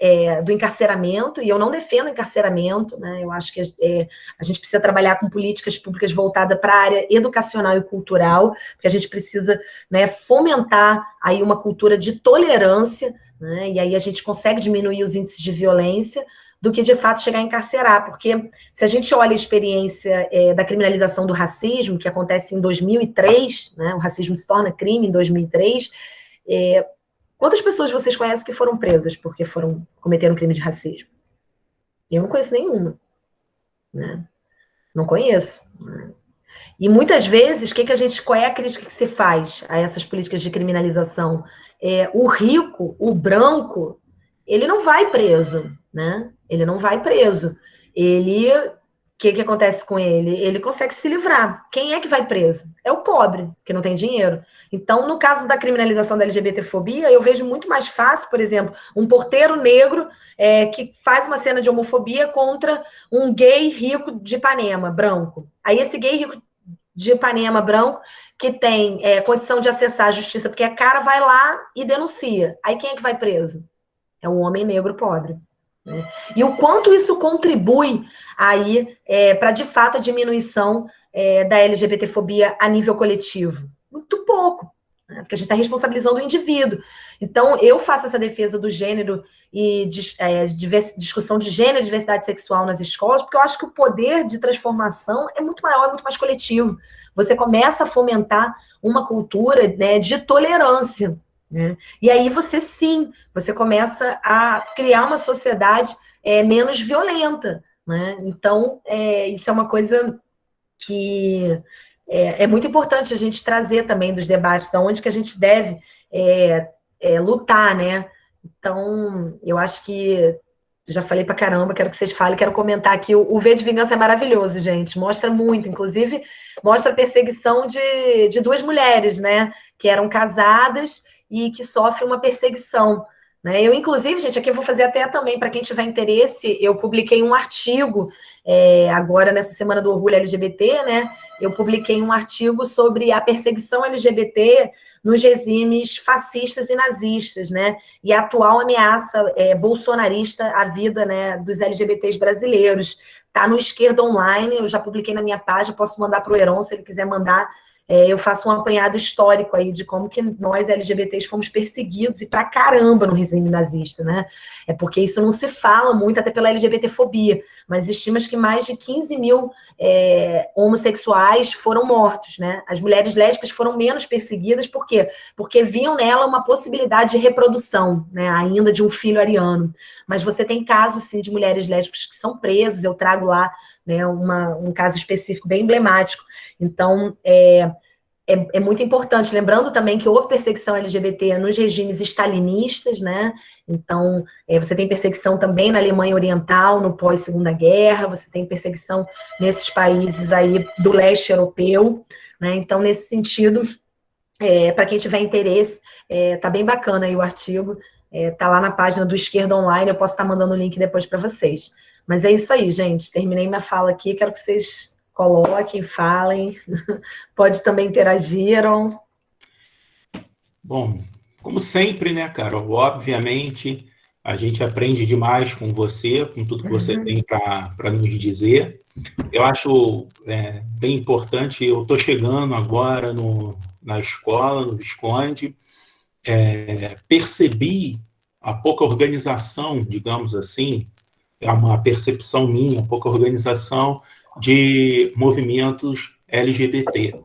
do encarceramento, e eu não defendo encarceramento, né? Eu acho que a gente precisa trabalhar com políticas públicas voltadas para a área educacional e cultural, porque a gente precisa, né, fomentar aí uma cultura de tolerância, né? E aí a gente consegue diminuir os índices de violência, do que de fato chegar a encarcerar, porque se a gente olha a experiência da criminalização do racismo, que acontece em 2003, né? O racismo se torna crime em 2003. Quantas pessoas vocês conhecem que foram presas porque cometeram crime de racismo? Eu não conheço nenhuma, né? Não conheço. Né? E muitas vezes, qual é a crítica que se faz a essas políticas de criminalização? O rico, o branco, ele não vai preso, né? Ele não vai preso. O que acontece com ele? Ele consegue se livrar. Quem é que vai preso? É o pobre, que não tem dinheiro. Então, no caso da criminalização da LGBTfobia, eu vejo muito mais fácil, por exemplo, um porteiro negro que faz uma cena de homofobia contra um gay rico de Ipanema, branco. Aí esse gay rico de Ipanema, branco, que tem condição de acessar a justiça, porque a cara vai lá e denuncia. Aí quem é que vai preso? É o homem negro pobre. Né? E o quanto isso contribui aí para, de fato, a diminuição da LGBTfobia a nível coletivo? Muito pouco, né? Porque a gente está responsabilizando o indivíduo. Então, eu faço essa defesa do gênero e discussão de gênero e diversidade sexual nas escolas, porque eu acho que o poder de transformação é muito maior, é muito mais coletivo. Você começa a fomentar uma cultura, né, de tolerância, né? E aí você começa a criar uma sociedade menos violenta, né? Então, isso é uma coisa que é muito importante a gente trazer também dos debates, de onde que a gente deve lutar, né? Então, eu acho que já falei pra caramba, quero que vocês falem, quero comentar aqui. O V de Vingança é maravilhoso, gente. Mostra muito, inclusive, mostra a perseguição de duas mulheres, né? Que eram casadas e que sofrem uma perseguição. Né? Eu, inclusive, gente, aqui eu vou fazer até também, para quem tiver interesse, eu publiquei um artigo, agora nessa Semana do Orgulho LGBT, né? Eu publiquei um artigo sobre a perseguição LGBT nos regimes fascistas e nazistas, né? E a atual ameaça bolsonarista à vida, né, dos LGBTs brasileiros. Tá no Esquerda Online, eu já publiquei na minha página, posso mandar para o Heron, se ele quiser mandar. Eu faço um apanhado histórico aí de como que nós, LGBTs, fomos perseguidos e pra caramba no regime nazista, né? É porque isso não se fala muito, até pela LGBTfobia, mas estima-se que mais de 15 mil homossexuais foram mortos, né? As mulheres lésbicas foram menos perseguidas, por quê? Porque viam nela uma possibilidade de reprodução, né? Ainda de um filho ariano. Mas você tem casos, sim, de mulheres lésbicas que são presas, eu trago lá, né, um caso específico bem emblemático. Então, é muito importante, lembrando também que houve perseguição LGBT nos regimes stalinistas, né? Então, você tem perseguição também na Alemanha Oriental, no pós-Segunda Guerra, você tem perseguição nesses países aí do leste europeu, né? Então, nesse sentido, para quem tiver interesse, tá bem bacana aí o artigo, tá lá na página do Esquerda Online, eu posso estar mandando o link depois para vocês. Mas é isso aí, gente, terminei minha fala aqui, quero que vocês coloquem, falem, pode também interagiram. Bom, como sempre, né, Carol? Obviamente, a gente aprende demais com você, com tudo que você tem para nos dizer. Eu acho bem importante, eu estou chegando agora na escola, no Visconde, percebi a pouca organização, digamos assim, é uma percepção minha, pouca organização de movimentos LGBT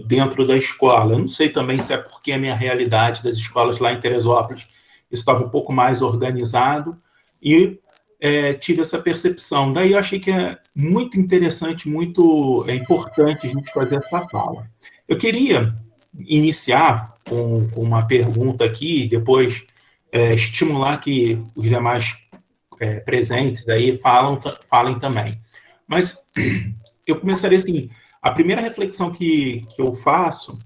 dentro da escola. Eu não sei também se é porque a minha realidade das escolas lá em Teresópolis estava um pouco mais organizado e tive essa percepção. Daí eu achei que é muito interessante, muito importante a gente fazer essa fala. Eu queria iniciar com uma pergunta aqui e depois estimular que os demais presentes aí falem também. Mas eu começaria assim, a primeira reflexão que eu faço,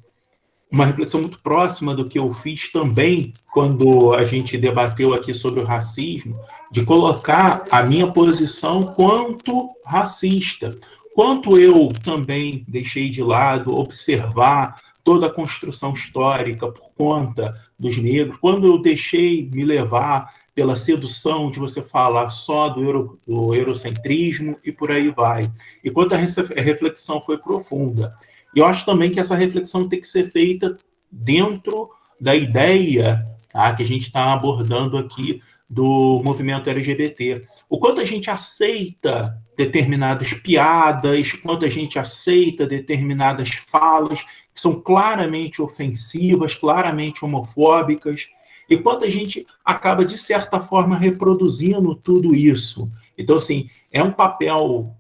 uma reflexão muito próxima do que eu fiz também quando a gente debateu aqui sobre o racismo, de colocar a minha posição quanto racista, quanto eu também deixei de lado observar toda a construção histórica por conta dos negros, quando eu deixei me levar pela sedução de você falar só do eurocentrismo e por aí vai. E quanto a reflexão foi profunda. E eu acho também que essa reflexão tem que ser feita dentro da ideia, tá, que a gente está abordando aqui do movimento LGBT. O quanto a gente aceita determinadas piadas, quanto a gente aceita determinadas falas que são claramente ofensivas, claramente homofóbicas, e quanto a gente acaba, de certa forma, reproduzindo tudo isso. Então, assim, é um papel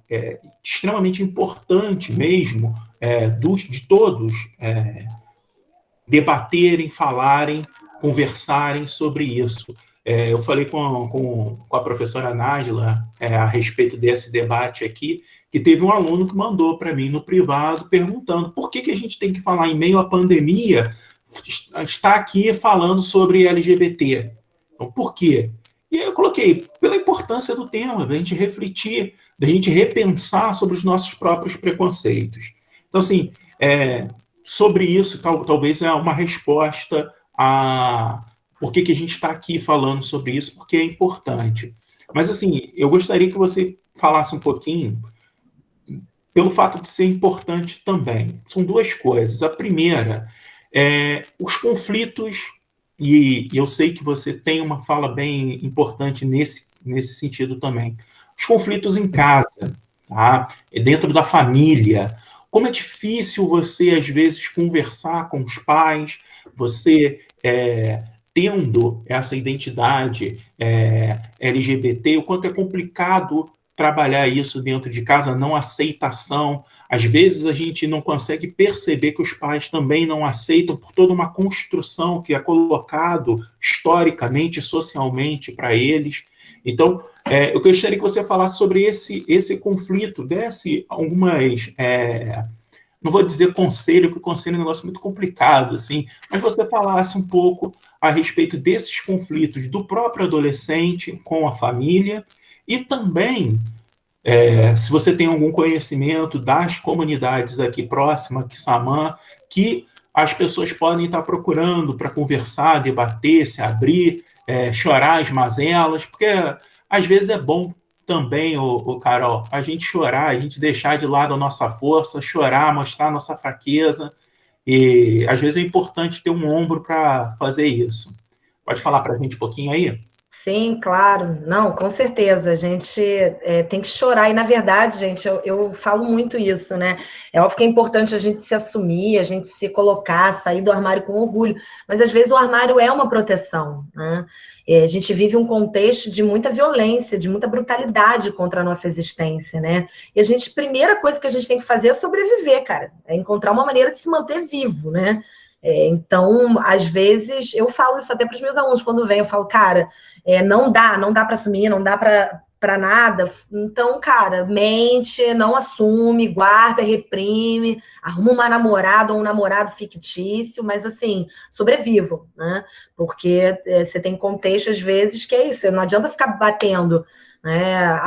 extremamente importante mesmo de todos debaterem, falarem, conversarem sobre isso. Eu falei com a professora Nájila a respeito desse debate aqui, que teve um aluno que mandou para mim no privado perguntando por que a gente tem que falar em meio à pandemia, está aqui falando sobre LGBT. Então, por quê? E aí eu coloquei, pela importância do tema, da gente refletir, da gente repensar sobre os nossos próprios preconceitos. Então, assim, sobre isso, talvez é uma resposta a por que a gente está aqui falando sobre isso, porque é importante. Mas, assim, eu gostaria que você falasse um pouquinho pelo fato de ser importante também. São duas coisas. A primeira os conflitos, e eu sei que você tem uma fala bem importante nesse sentido também. Os conflitos em casa, tá? Dentro da família. Como é difícil você, às vezes, conversar com os pais, você tendo essa identidade LGBT, o quanto é complicado trabalhar isso dentro de casa, não aceitação. Às vezes a gente não consegue perceber que os pais também não aceitam por toda uma construção que é colocado historicamente, socialmente para eles. Então, eu gostaria que você falasse sobre esse conflito, desse algumas... não vou dizer conselho, porque conselho é um negócio muito complicado, assim, mas você falasse um pouco a respeito desses conflitos do próprio adolescente com a família e também, se você tem algum conhecimento das comunidades aqui próximas, Quissamã, que as pessoas podem estar procurando para conversar, debater, se abrir, chorar as mazelas, porque às vezes é bom também, Carol, a gente chorar, a gente deixar de lado a nossa força, chorar, mostrar a nossa fraqueza, e às vezes é importante ter um ombro para fazer isso. Pode falar para a gente um pouquinho aí? Sim, claro. Não, com certeza. A gente tem que chorar. E, na verdade, gente, eu falo muito isso, né? É óbvio que é importante a gente se assumir, a gente se colocar, sair do armário com orgulho. Mas, às vezes, o armário é uma proteção, né? A gente vive um contexto de muita violência, de muita brutalidade contra a nossa existência, né? E a primeira coisa que a gente tem que fazer é sobreviver, cara. É encontrar uma maneira de se manter vivo, né? Então, às vezes, eu falo isso até para os meus alunos quando vem, eu falo, cara, não dá para assumir, não dá para nada. Então, cara, mente, não assume, guarda, reprime, arruma uma namorada ou um namorado fictício, mas assim, sobrevivam, né? Porque você tem contexto, às vezes, que é isso, não adianta ficar batendo, né,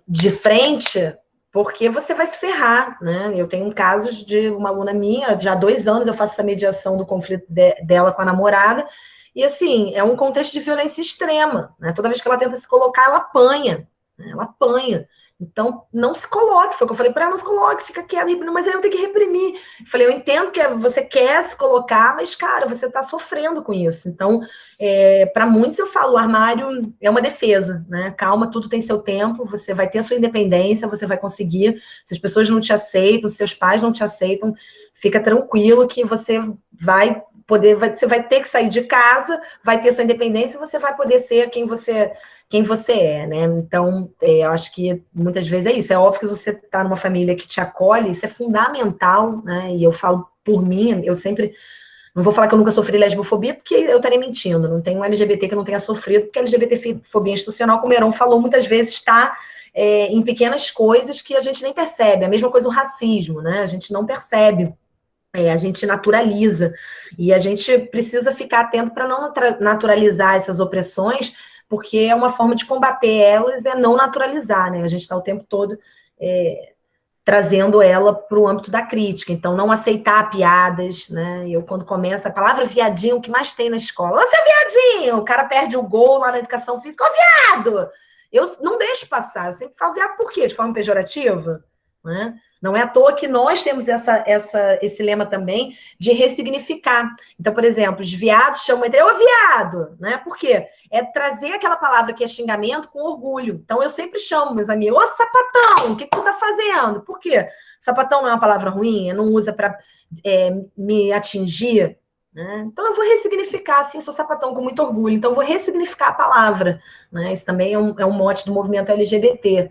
de frente, porque você vai se ferrar, né? Eu tenho casos de uma aluna minha, já há 2 anos eu faço essa mediação do conflito dela com a namorada, e assim, é um contexto de violência extrema, né? Toda vez que ela tenta se colocar, ela apanha, né? Ela apanha. Então, não se coloque, foi o que eu falei para ela, não se coloque, fica quieta, mas aí eu tenho que reprimir. Eu falei, eu entendo que você quer se colocar, mas, cara, você está sofrendo com isso. Então, para muitos eu falo, o armário é uma defesa, né? Calma, tudo tem seu tempo, você vai ter a sua independência, você vai conseguir. Se as pessoas não te aceitam, se seus pais não te aceitam, fica tranquilo que você vai você vai ter que sair de casa, vai ter sua independência e você vai poder ser quem você é, né? Então, eu acho que muitas vezes é isso. É óbvio que você está numa família que te acolhe, isso é fundamental, né? E eu falo por mim, eu sempre... Não vou falar que eu nunca sofri lesbofobia, porque eu estaria mentindo. Não tem um LGBT que não tenha sofrido, porque a LGBTfobia institucional, como o Heron falou, muitas vezes está em pequenas coisas que a gente nem percebe. A mesma coisa o racismo, né? A gente não percebe. A gente naturaliza, e a gente precisa ficar atento para não naturalizar essas opressões, porque é uma forma de combater elas, é não naturalizar, né? A gente está o tempo todo trazendo ela para o âmbito da crítica. Então, não aceitar piadas, né? Eu, quando começa a palavra viadinho, o que mais tem na escola? Ô, seu viadinho! O cara perde o gol lá na educação física. Ô, viado! Eu não deixo passar. Eu sempre falo viado por quê? De forma pejorativa? Né? Não é à toa que nós temos esse lema também de ressignificar. Então, por exemplo, os viados chamam entre ô viado, né? Por quê? É trazer aquela palavra que é xingamento com orgulho. Então, eu sempre chamo meus amigos, ô sapatão, o que tu tá fazendo? Por quê? Sapatão não é uma palavra ruim, não usa para me atingir. Né? Então, eu vou ressignificar, assim, sou sapatão com muito orgulho, então eu vou ressignificar a palavra. Né? Isso também é um mote do movimento LGBT,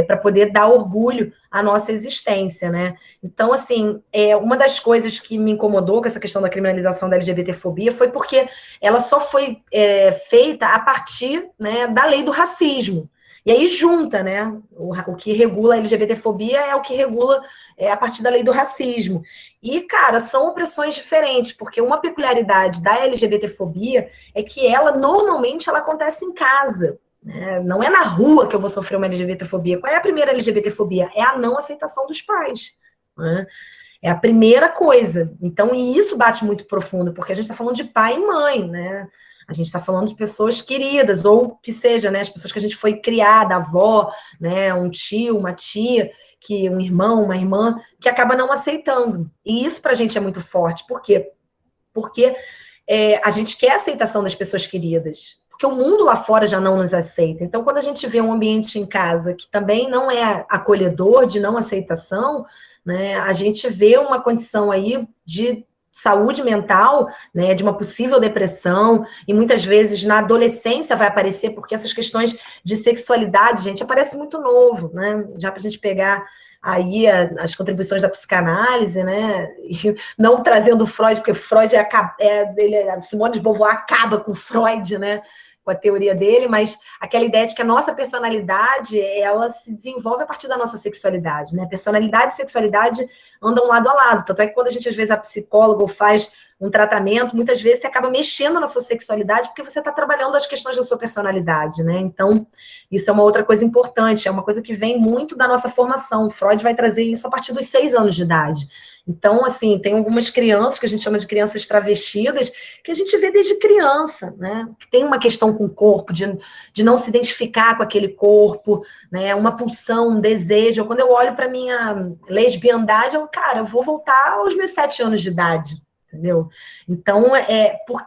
para poder dar orgulho à nossa existência. Né? Então, assim, uma das coisas que me incomodou com essa questão da criminalização da LGBTfobia foi porque ela só foi feita a partir, né, da lei do racismo. E aí junta, né? O que regula a LGBTfobia é o que regula a partir da lei do racismo. E, cara, são opressões diferentes, porque uma peculiaridade da LGBTfobia é que normalmente, ela acontece em casa. Né? Não é na rua que eu vou sofrer uma LGBTfobia. Qual é a primeira LGBTfobia? É a não aceitação dos pais. Né? É a primeira coisa. Então, e isso bate muito profundo, porque a gente está falando de pai e mãe, né? A gente está falando de pessoas queridas, ou que seja, né, as pessoas que a gente foi criada, avó, né, um tio, uma tia, um irmão, uma irmã, que acaba não aceitando. E isso para a gente é muito forte. Por quê? Porque a gente quer a aceitação das pessoas queridas. Porque o mundo lá fora já não nos aceita. Então, quando a gente vê um ambiente em casa que também não é acolhedor, de não aceitação, né, a gente vê uma condição aí de saúde mental, né, de uma possível depressão, e muitas vezes na adolescência vai aparecer, porque essas questões de sexualidade, gente, aparece muito novo, né, já para a gente pegar aí as contribuições da psicanálise, né, e não trazendo Freud, porque Freud a Simone de Beauvoir acaba com Freud, né, com a teoria dele, mas aquela ideia de que a nossa personalidade, ela se desenvolve a partir da nossa sexualidade, né? Personalidade e sexualidade andam lado a lado. Tanto é que quando a gente, às vezes, a psicóloga faz um tratamento, muitas vezes você acaba mexendo na sua sexualidade porque você está trabalhando as questões da sua personalidade, né? Então, isso é uma outra coisa importante, é uma coisa que vem muito da nossa formação. Freud vai trazer isso a partir dos 6 anos de idade. Então, assim, tem algumas crianças que a gente chama de crianças travestidas, que a gente vê desde criança, né? Que tem uma questão com o corpo, de não se identificar com aquele corpo, né? Uma pulsão, um desejo. Quando eu olho para minha lesbiandade, eu vou voltar aos meus 7 anos de idade. Entendeu? Então,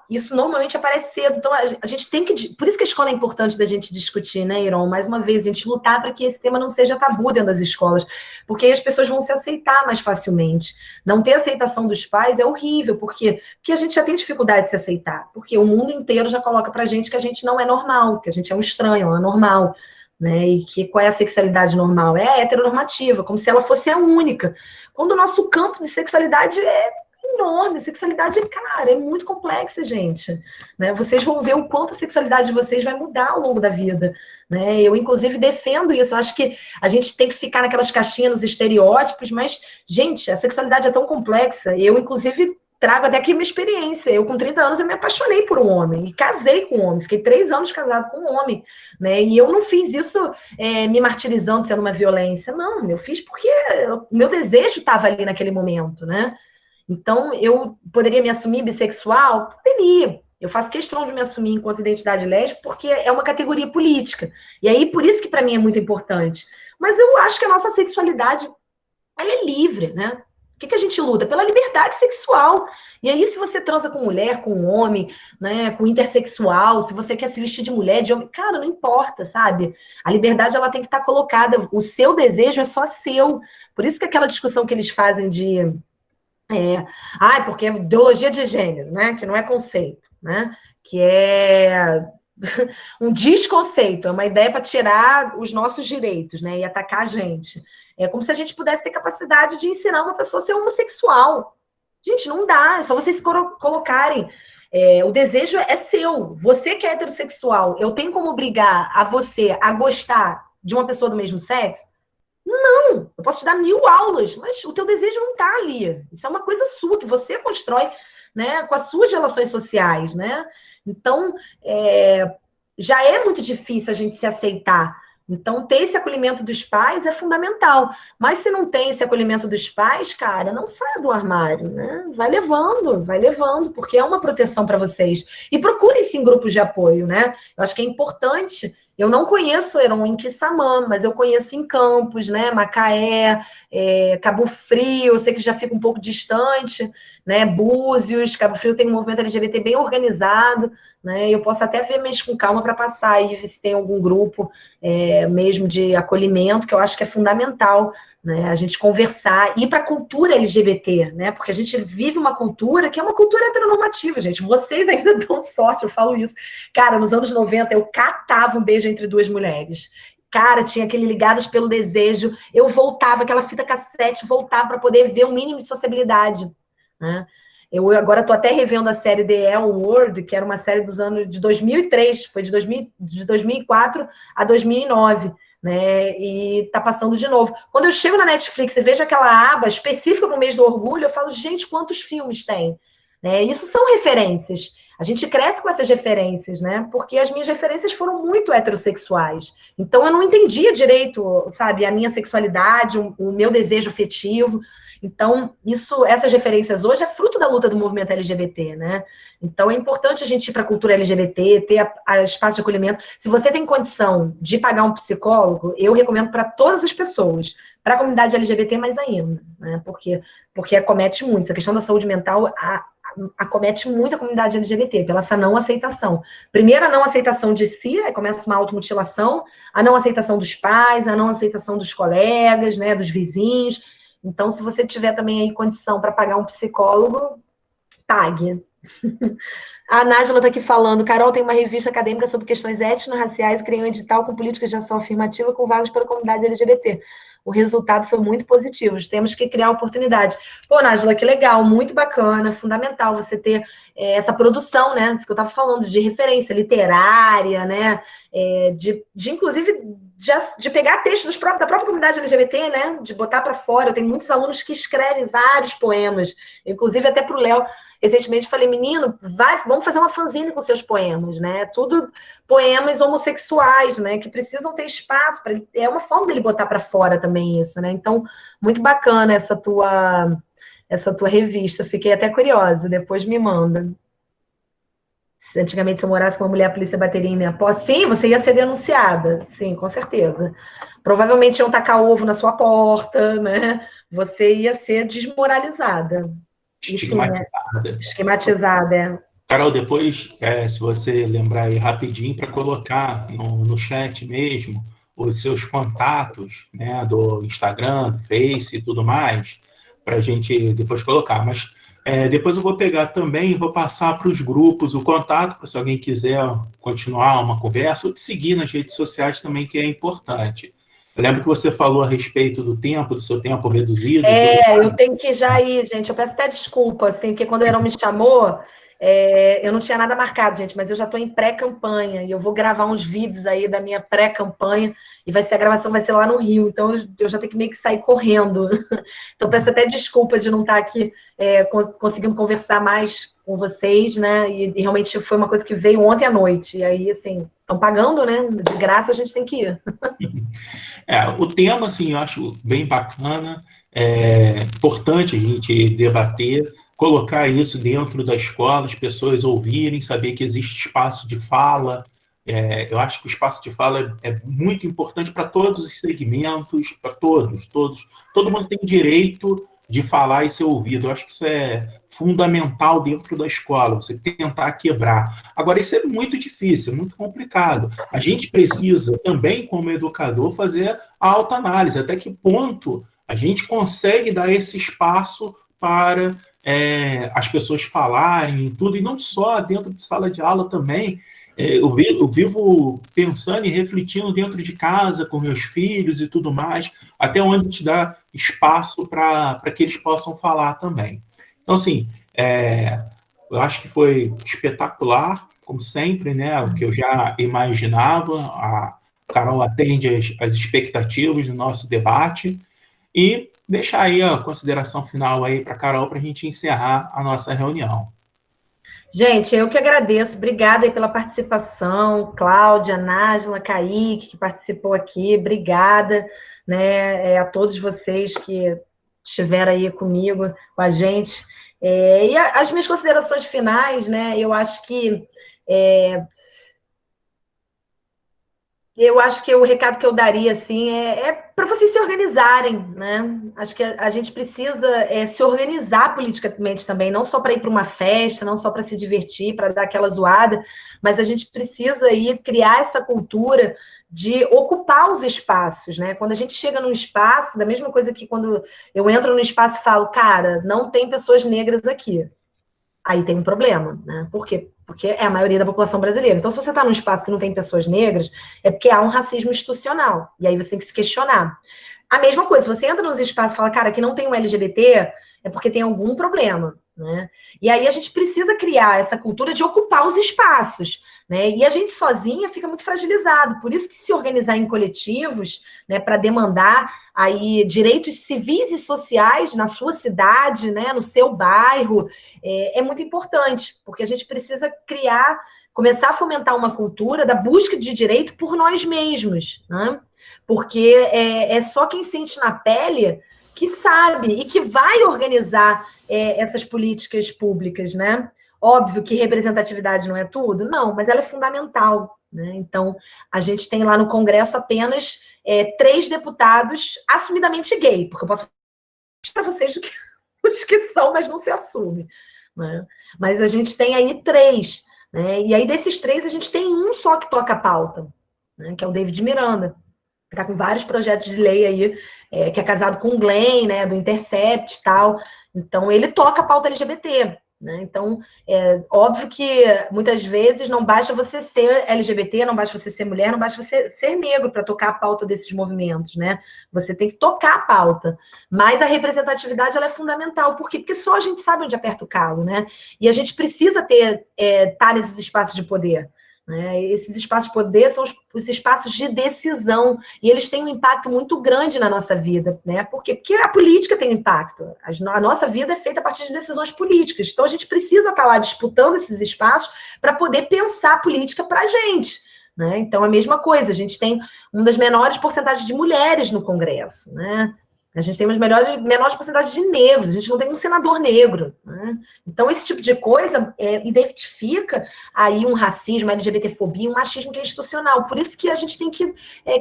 isso normalmente aparece cedo. Então, a gente tem que... Por isso que a escola é importante da gente discutir, né, Iron? Mais uma vez, a gente lutar para que esse tema não seja tabu dentro das escolas, porque aí as pessoas vão se aceitar mais facilmente. Não ter aceitação dos pais é horrível, porque a gente já tem dificuldade de se aceitar, porque o mundo inteiro já coloca pra gente que a gente não é normal, que a gente é um estranho, um anormal. Né, e que qual é a sexualidade normal? É a heteronormativa, como se ela fosse a única. Quando o nosso campo de sexualidade é enorme, sexualidade, cara, é muito complexa, gente, né, vocês vão ver o quanto a sexualidade de vocês vai mudar ao longo da vida, né, eu inclusive defendo isso, eu acho que a gente tem que ficar naquelas caixinhas, nos estereótipos, mas, gente, a sexualidade é tão complexa, eu inclusive trago até aqui minha experiência, eu com 30 anos eu me apaixonei por um homem, e casei com um homem, fiquei 3 anos casado com um homem, né, e eu não fiz isso me martirizando, sendo uma violência, não, eu fiz porque o meu desejo estava ali naquele momento, né. Então, eu poderia me assumir bissexual? Poderia. Eu faço questão de me assumir enquanto identidade lésbica porque é uma categoria política. E aí, por isso que para mim é muito importante. Mas eu acho que a nossa sexualidade, ela é livre, né? O que a gente luta? Pela liberdade sexual. E aí, se você transa com mulher, com homem, né, com intersexual, se você quer se vestir de mulher, de homem, cara, não importa, sabe? A liberdade, ela tem que estar colocada. O seu desejo é só seu. Por isso que aquela discussão que eles fazem de... porque é ideologia de gênero, né? Que não é conceito, né? Que é um desconceito, é uma ideia para tirar os nossos direitos, né? E atacar a gente. É como se a gente pudesse ter capacidade de ensinar uma pessoa a ser homossexual. Gente, não dá, é só vocês colocarem. O desejo é seu. Você que é heterossexual, eu tenho como obrigar a você a gostar de uma pessoa do mesmo sexo? Não, eu posso te dar 1000 aulas, mas o teu desejo não está ali. Isso é uma coisa sua, que você constrói, né, com as suas relações sociais, né? Então, já é muito difícil a gente se aceitar, Então, ter esse acolhimento dos pais é fundamental. Mas se não tem esse acolhimento dos pais, cara, não saia do armário, né? Vai levando, porque é uma proteção para vocês. E procurem sim grupos de apoio, né? Eu acho que é importante. Eu não conheço Heron em Quissamã, mas eu conheço em Campos, né? Macaé, Cabo Frio, eu sei que já fica um pouco distante, né? Búzios, Cabo Frio tem um movimento LGBT bem organizado, né? Eu posso até ver mais com calma para passar e ver se tem algum grupo mesmo de acolhimento, que eu acho que é fundamental, né? A gente conversar, ir para a cultura LGBT, né? Porque a gente vive uma cultura que é uma cultura heteronormativa, gente. Vocês ainda dão sorte, eu falo isso. Cara, nos anos 90, eu catava um beijo entre duas mulheres. Cara, tinha aquele Ligados pelo Desejo, eu voltava, aquela fita cassete, voltava para poder ver o mínimo de sociabilidade, né? Eu agora estou até revendo a série The L Word, que era uma série dos anos de 2003, foi de 2004 a 2009, né? E está passando de novo. Quando eu chego na Netflix e vejo aquela aba específica para o mês do orgulho, eu falo, gente, quantos filmes tem? Né? Isso são referências. A gente cresce com essas referências, né? Porque as minhas referências foram muito heterossexuais. Então eu não entendia direito, sabe, a minha sexualidade, o meu desejo afetivo. Então, essas referências hoje é fruto da luta do movimento LGBT, né? Então, é importante a gente ir para a cultura LGBT, ter a espaço de acolhimento. Se você tem condição de pagar um psicólogo, eu recomendo para todas as pessoas. Para a comunidade LGBT, mais ainda, né? Porque acomete muito. Essa questão da saúde mental acomete muito a comunidade LGBT, pela essa não aceitação. Primeiro, a não aceitação de si, aí começa uma automutilação, a não aceitação dos pais, a não aceitação dos colegas, né, dos vizinhos. Então, se você tiver também aí condição para pagar um psicólogo, pague. A Nájila está aqui falando, Carol tem uma revista acadêmica sobre questões étnico-raciais e criou um edital com políticas de ação afirmativa com vagas para a comunidade LGBT. O resultado foi muito positivo, temos que criar oportunidades. Pô, Nájila, que legal, muito bacana, fundamental você ter essa produção, né, isso que eu estava falando, de referência literária, né, inclusive, de pegar textos da própria comunidade LGBT, né, de botar para fora. Eu tenho muitos alunos que escrevem vários poemas, inclusive até para o Léo, recentemente falei, menino, vamos fazer uma fanzine com seus poemas, né? Tudo poemas homossexuais, né? Que precisam ter espaço, é uma forma dele botar para fora também isso, né? Então, muito bacana essa tua revista, fiquei até curiosa, depois me manda. Antigamente, se eu morasse com uma mulher, a polícia bateria em minha porta. Sim, você ia ser denunciada, sim, com certeza. Provavelmente iam tacar ovo na sua porta, né? Você ia ser desmoralizada. Estigmatizada. Esquematizada, é. Carol, depois, se você lembrar aí rapidinho, para colocar no chat mesmo os seus contatos, né, do Instagram, do Face e tudo mais, para a gente depois colocar. Mas depois eu vou pegar também e vou passar para os grupos o contato, para se alguém quiser continuar uma conversa, ou te seguir nas redes sociais também, que é importante. Eu lembro que você falou a respeito do seu tempo reduzido. Eu tenho que já ir, gente. Eu peço até desculpa, assim, porque quando o Heron me chamou, eu não tinha nada marcado, gente, mas eu já estou em pré-campanha e eu vou gravar uns vídeos aí da minha pré-campanha e a gravação vai ser lá no Rio, então eu já tenho que meio que sair correndo. Então, peço até desculpa de não estar aqui conseguindo conversar mais com vocês, né? E realmente foi uma coisa que veio ontem à noite. E aí, assim, estão pagando, né? De graça a gente tem que ir. O tema, assim, eu acho bem bacana, é importante a gente debater, colocar isso dentro da escola, as pessoas ouvirem, saber que existe espaço de fala. Eu acho que o espaço de fala é muito importante para todos os segmentos, para todos. Todo mundo tem direito de falar e ser ouvido. Eu acho que isso é fundamental dentro da escola, você tentar quebrar. Agora, isso é muito difícil, é muito complicado. A gente precisa também, como educador, fazer a autoanálise, até que ponto a gente consegue dar esse espaço para as pessoas falarem e tudo, e não só dentro de sala de aula também. Eu vivo pensando e refletindo dentro de casa, com meus filhos e tudo mais, até onde te dá espaço para que eles possam falar também. Então, assim, eu acho que foi espetacular, como sempre, né? O que eu já imaginava. A Carol atende as expectativas do nosso debate. E deixar aí a consideração final aí para a Carol, para a gente encerrar a nossa reunião. Gente, eu que agradeço. Obrigada aí pela participação. Cláudia, Nájila, Kaique, que participou aqui. Obrigada, né, a todos vocês que estiveram aí comigo, com a gente. E as minhas considerações finais, né? É, eu acho que o recado que eu daria, assim, é para vocês se organizarem, né? Acho que a gente precisa se organizar politicamente também, não só para ir para uma festa, não só para se divertir, para dar aquela zoada, mas a gente precisa aí criar essa cultura de ocupar os espaços, né? Quando a gente chega num espaço, da mesma coisa que quando eu entro no espaço e falo, cara, não tem pessoas negras aqui. Aí tem um problema, né? Por quê? Porque é a maioria da população brasileira. Então, se você está num espaço que não tem pessoas negras, é porque há um racismo institucional. E aí você tem que se questionar. A mesma coisa, se você entra nos espaços e fala, cara, que não tem um LGBT, é porque tem algum problema, né? E aí a gente precisa criar essa cultura de ocupar os espaços, né? E a gente sozinha fica muito fragilizado. Por isso que se organizar em coletivos, né, para demandar aí direitos civis e sociais na sua cidade, né, no seu bairro, é muito importante, porque a gente precisa começar a fomentar uma cultura da busca de direito por nós mesmos, né? Porque é só quem sente na pele que sabe e que vai organizar essas políticas públicas, né? Óbvio que representatividade não é tudo, não, mas ela é fundamental, né? Então, a gente tem lá no Congresso apenas 3 deputados assumidamente gay, porque eu posso falar para vocês os que são, mas não se assumem, né? Mas a gente tem aí 3, né? E aí desses 3 a gente tem um só que toca a pauta, né? Que é o David Miranda. Está com vários projetos de lei aí, que é casado com o Glenn, né, do Intercept e tal. Então, ele toca a pauta LGBT, né? Então, é óbvio que muitas vezes não basta você ser LGBT, não basta você ser mulher, não basta você ser negro para tocar a pauta desses movimentos, né? Você tem que tocar a pauta. Mas a representatividade ela é fundamental. Por quê? Porque só a gente sabe onde aperta o calo, né? E a gente precisa estar nesses espaços de poder. Esses espaços de poder são os espaços de decisão, e eles têm um impacto muito grande na nossa vida, né? Por quê? Porque a política tem impacto. A nossa vida é feita a partir de decisões políticas. Então, a gente precisa estar lá disputando esses espaços para poder pensar a política para a gente. Né? Então, a mesma coisa, a gente tem uma das menores porcentagens de mulheres no Congresso, né? A gente tem uma das menores porcentagens de negros, a gente não tem um senador negro, né? Então, esse tipo de coisa identifica aí um racismo, uma LGBTfobia, um machismo que é institucional. Por isso que a gente tem que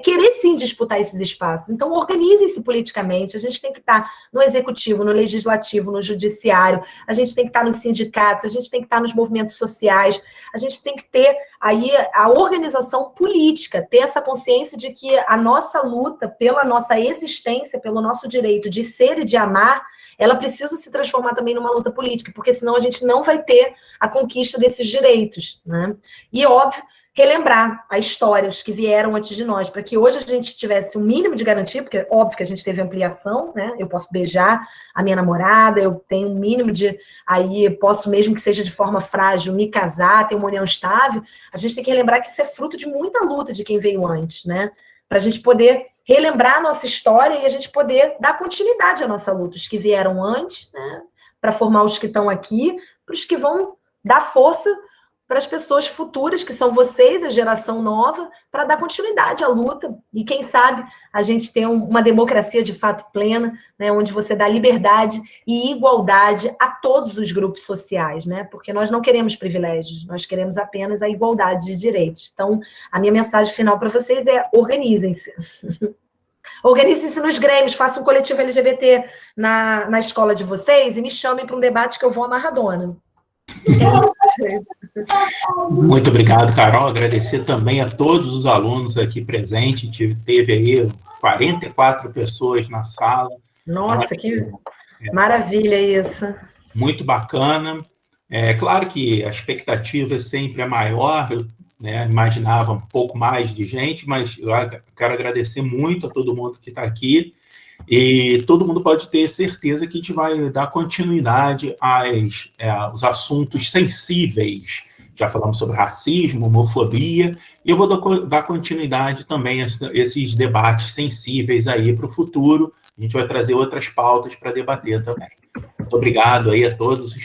querer, sim, disputar esses espaços. Então, organize-se politicamente, a gente tem que estar no executivo, no legislativo, no judiciário, a gente tem que estar nos sindicatos, a gente tem que estar nos movimentos sociais, a gente tem que ter aí a organização política, ter essa consciência de que a nossa luta pela nossa existência, pelo nosso direito de ser e de amar, ela precisa se transformar também numa luta política, porque senão a gente não vai ter a conquista desses direitos, né? E, óbvio, relembrar a história, os que vieram antes de nós, para que hoje a gente tivesse um mínimo de garantia, porque é óbvio que a gente teve ampliação, né? Eu posso beijar a minha namorada, eu tenho um mínimo de, aí posso, mesmo que seja de forma frágil, me casar, ter uma união estável. A gente tem que relembrar que isso é fruto de muita luta de quem veio antes, né? Para a gente poder relembrar a nossa história e a gente poder dar continuidade à nossa luta. Os que vieram antes, né, para formar os que estão aqui, para os que vão dar força para as pessoas futuras, que são vocês, a geração nova, para dar continuidade à luta. E quem sabe a gente ter uma democracia de fato plena, né, onde você dá liberdade e igualdade a todos os grupos sociais, né? Porque nós não queremos privilégios, nós queremos apenas a igualdade de direitos. Então, a minha mensagem final para vocês é: organizem-se. Organizem-se nos grêmios, façam um coletivo LGBT na escola de vocês e me chamem para um debate que eu vou amarradona. Muito obrigado, Carol. Agradecer também a todos os alunos aqui presentes. Teve aí 44 pessoas na sala. Nossa, que maravilha isso. Muito bacana. É claro que a expectativa sempre é maior, né? Imaginava um pouco mais de gente, mas eu quero agradecer muito a todo mundo que está aqui. E todo mundo pode ter certeza que a gente vai dar continuidade aos assuntos sensíveis. Já falamos sobre racismo, homofobia, e eu vou dar continuidade também a esses debates sensíveis aí para o futuro. A gente vai trazer outras pautas para debater também. Muito obrigado aí a todos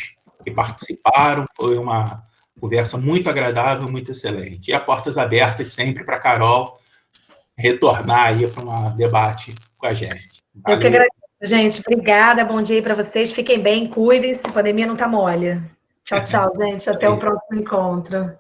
que participaram. Foi uma conversa muito agradável, muito excelente. E a portas abertas sempre para a Carol retornar aí para um debate com a gente. Valeu. Eu que agradeço, gente. Obrigada, bom dia aí para vocês. Fiquem bem, cuidem-se, a pandemia não tá mole. Tchau, tchau, gente. Até o próximo encontro.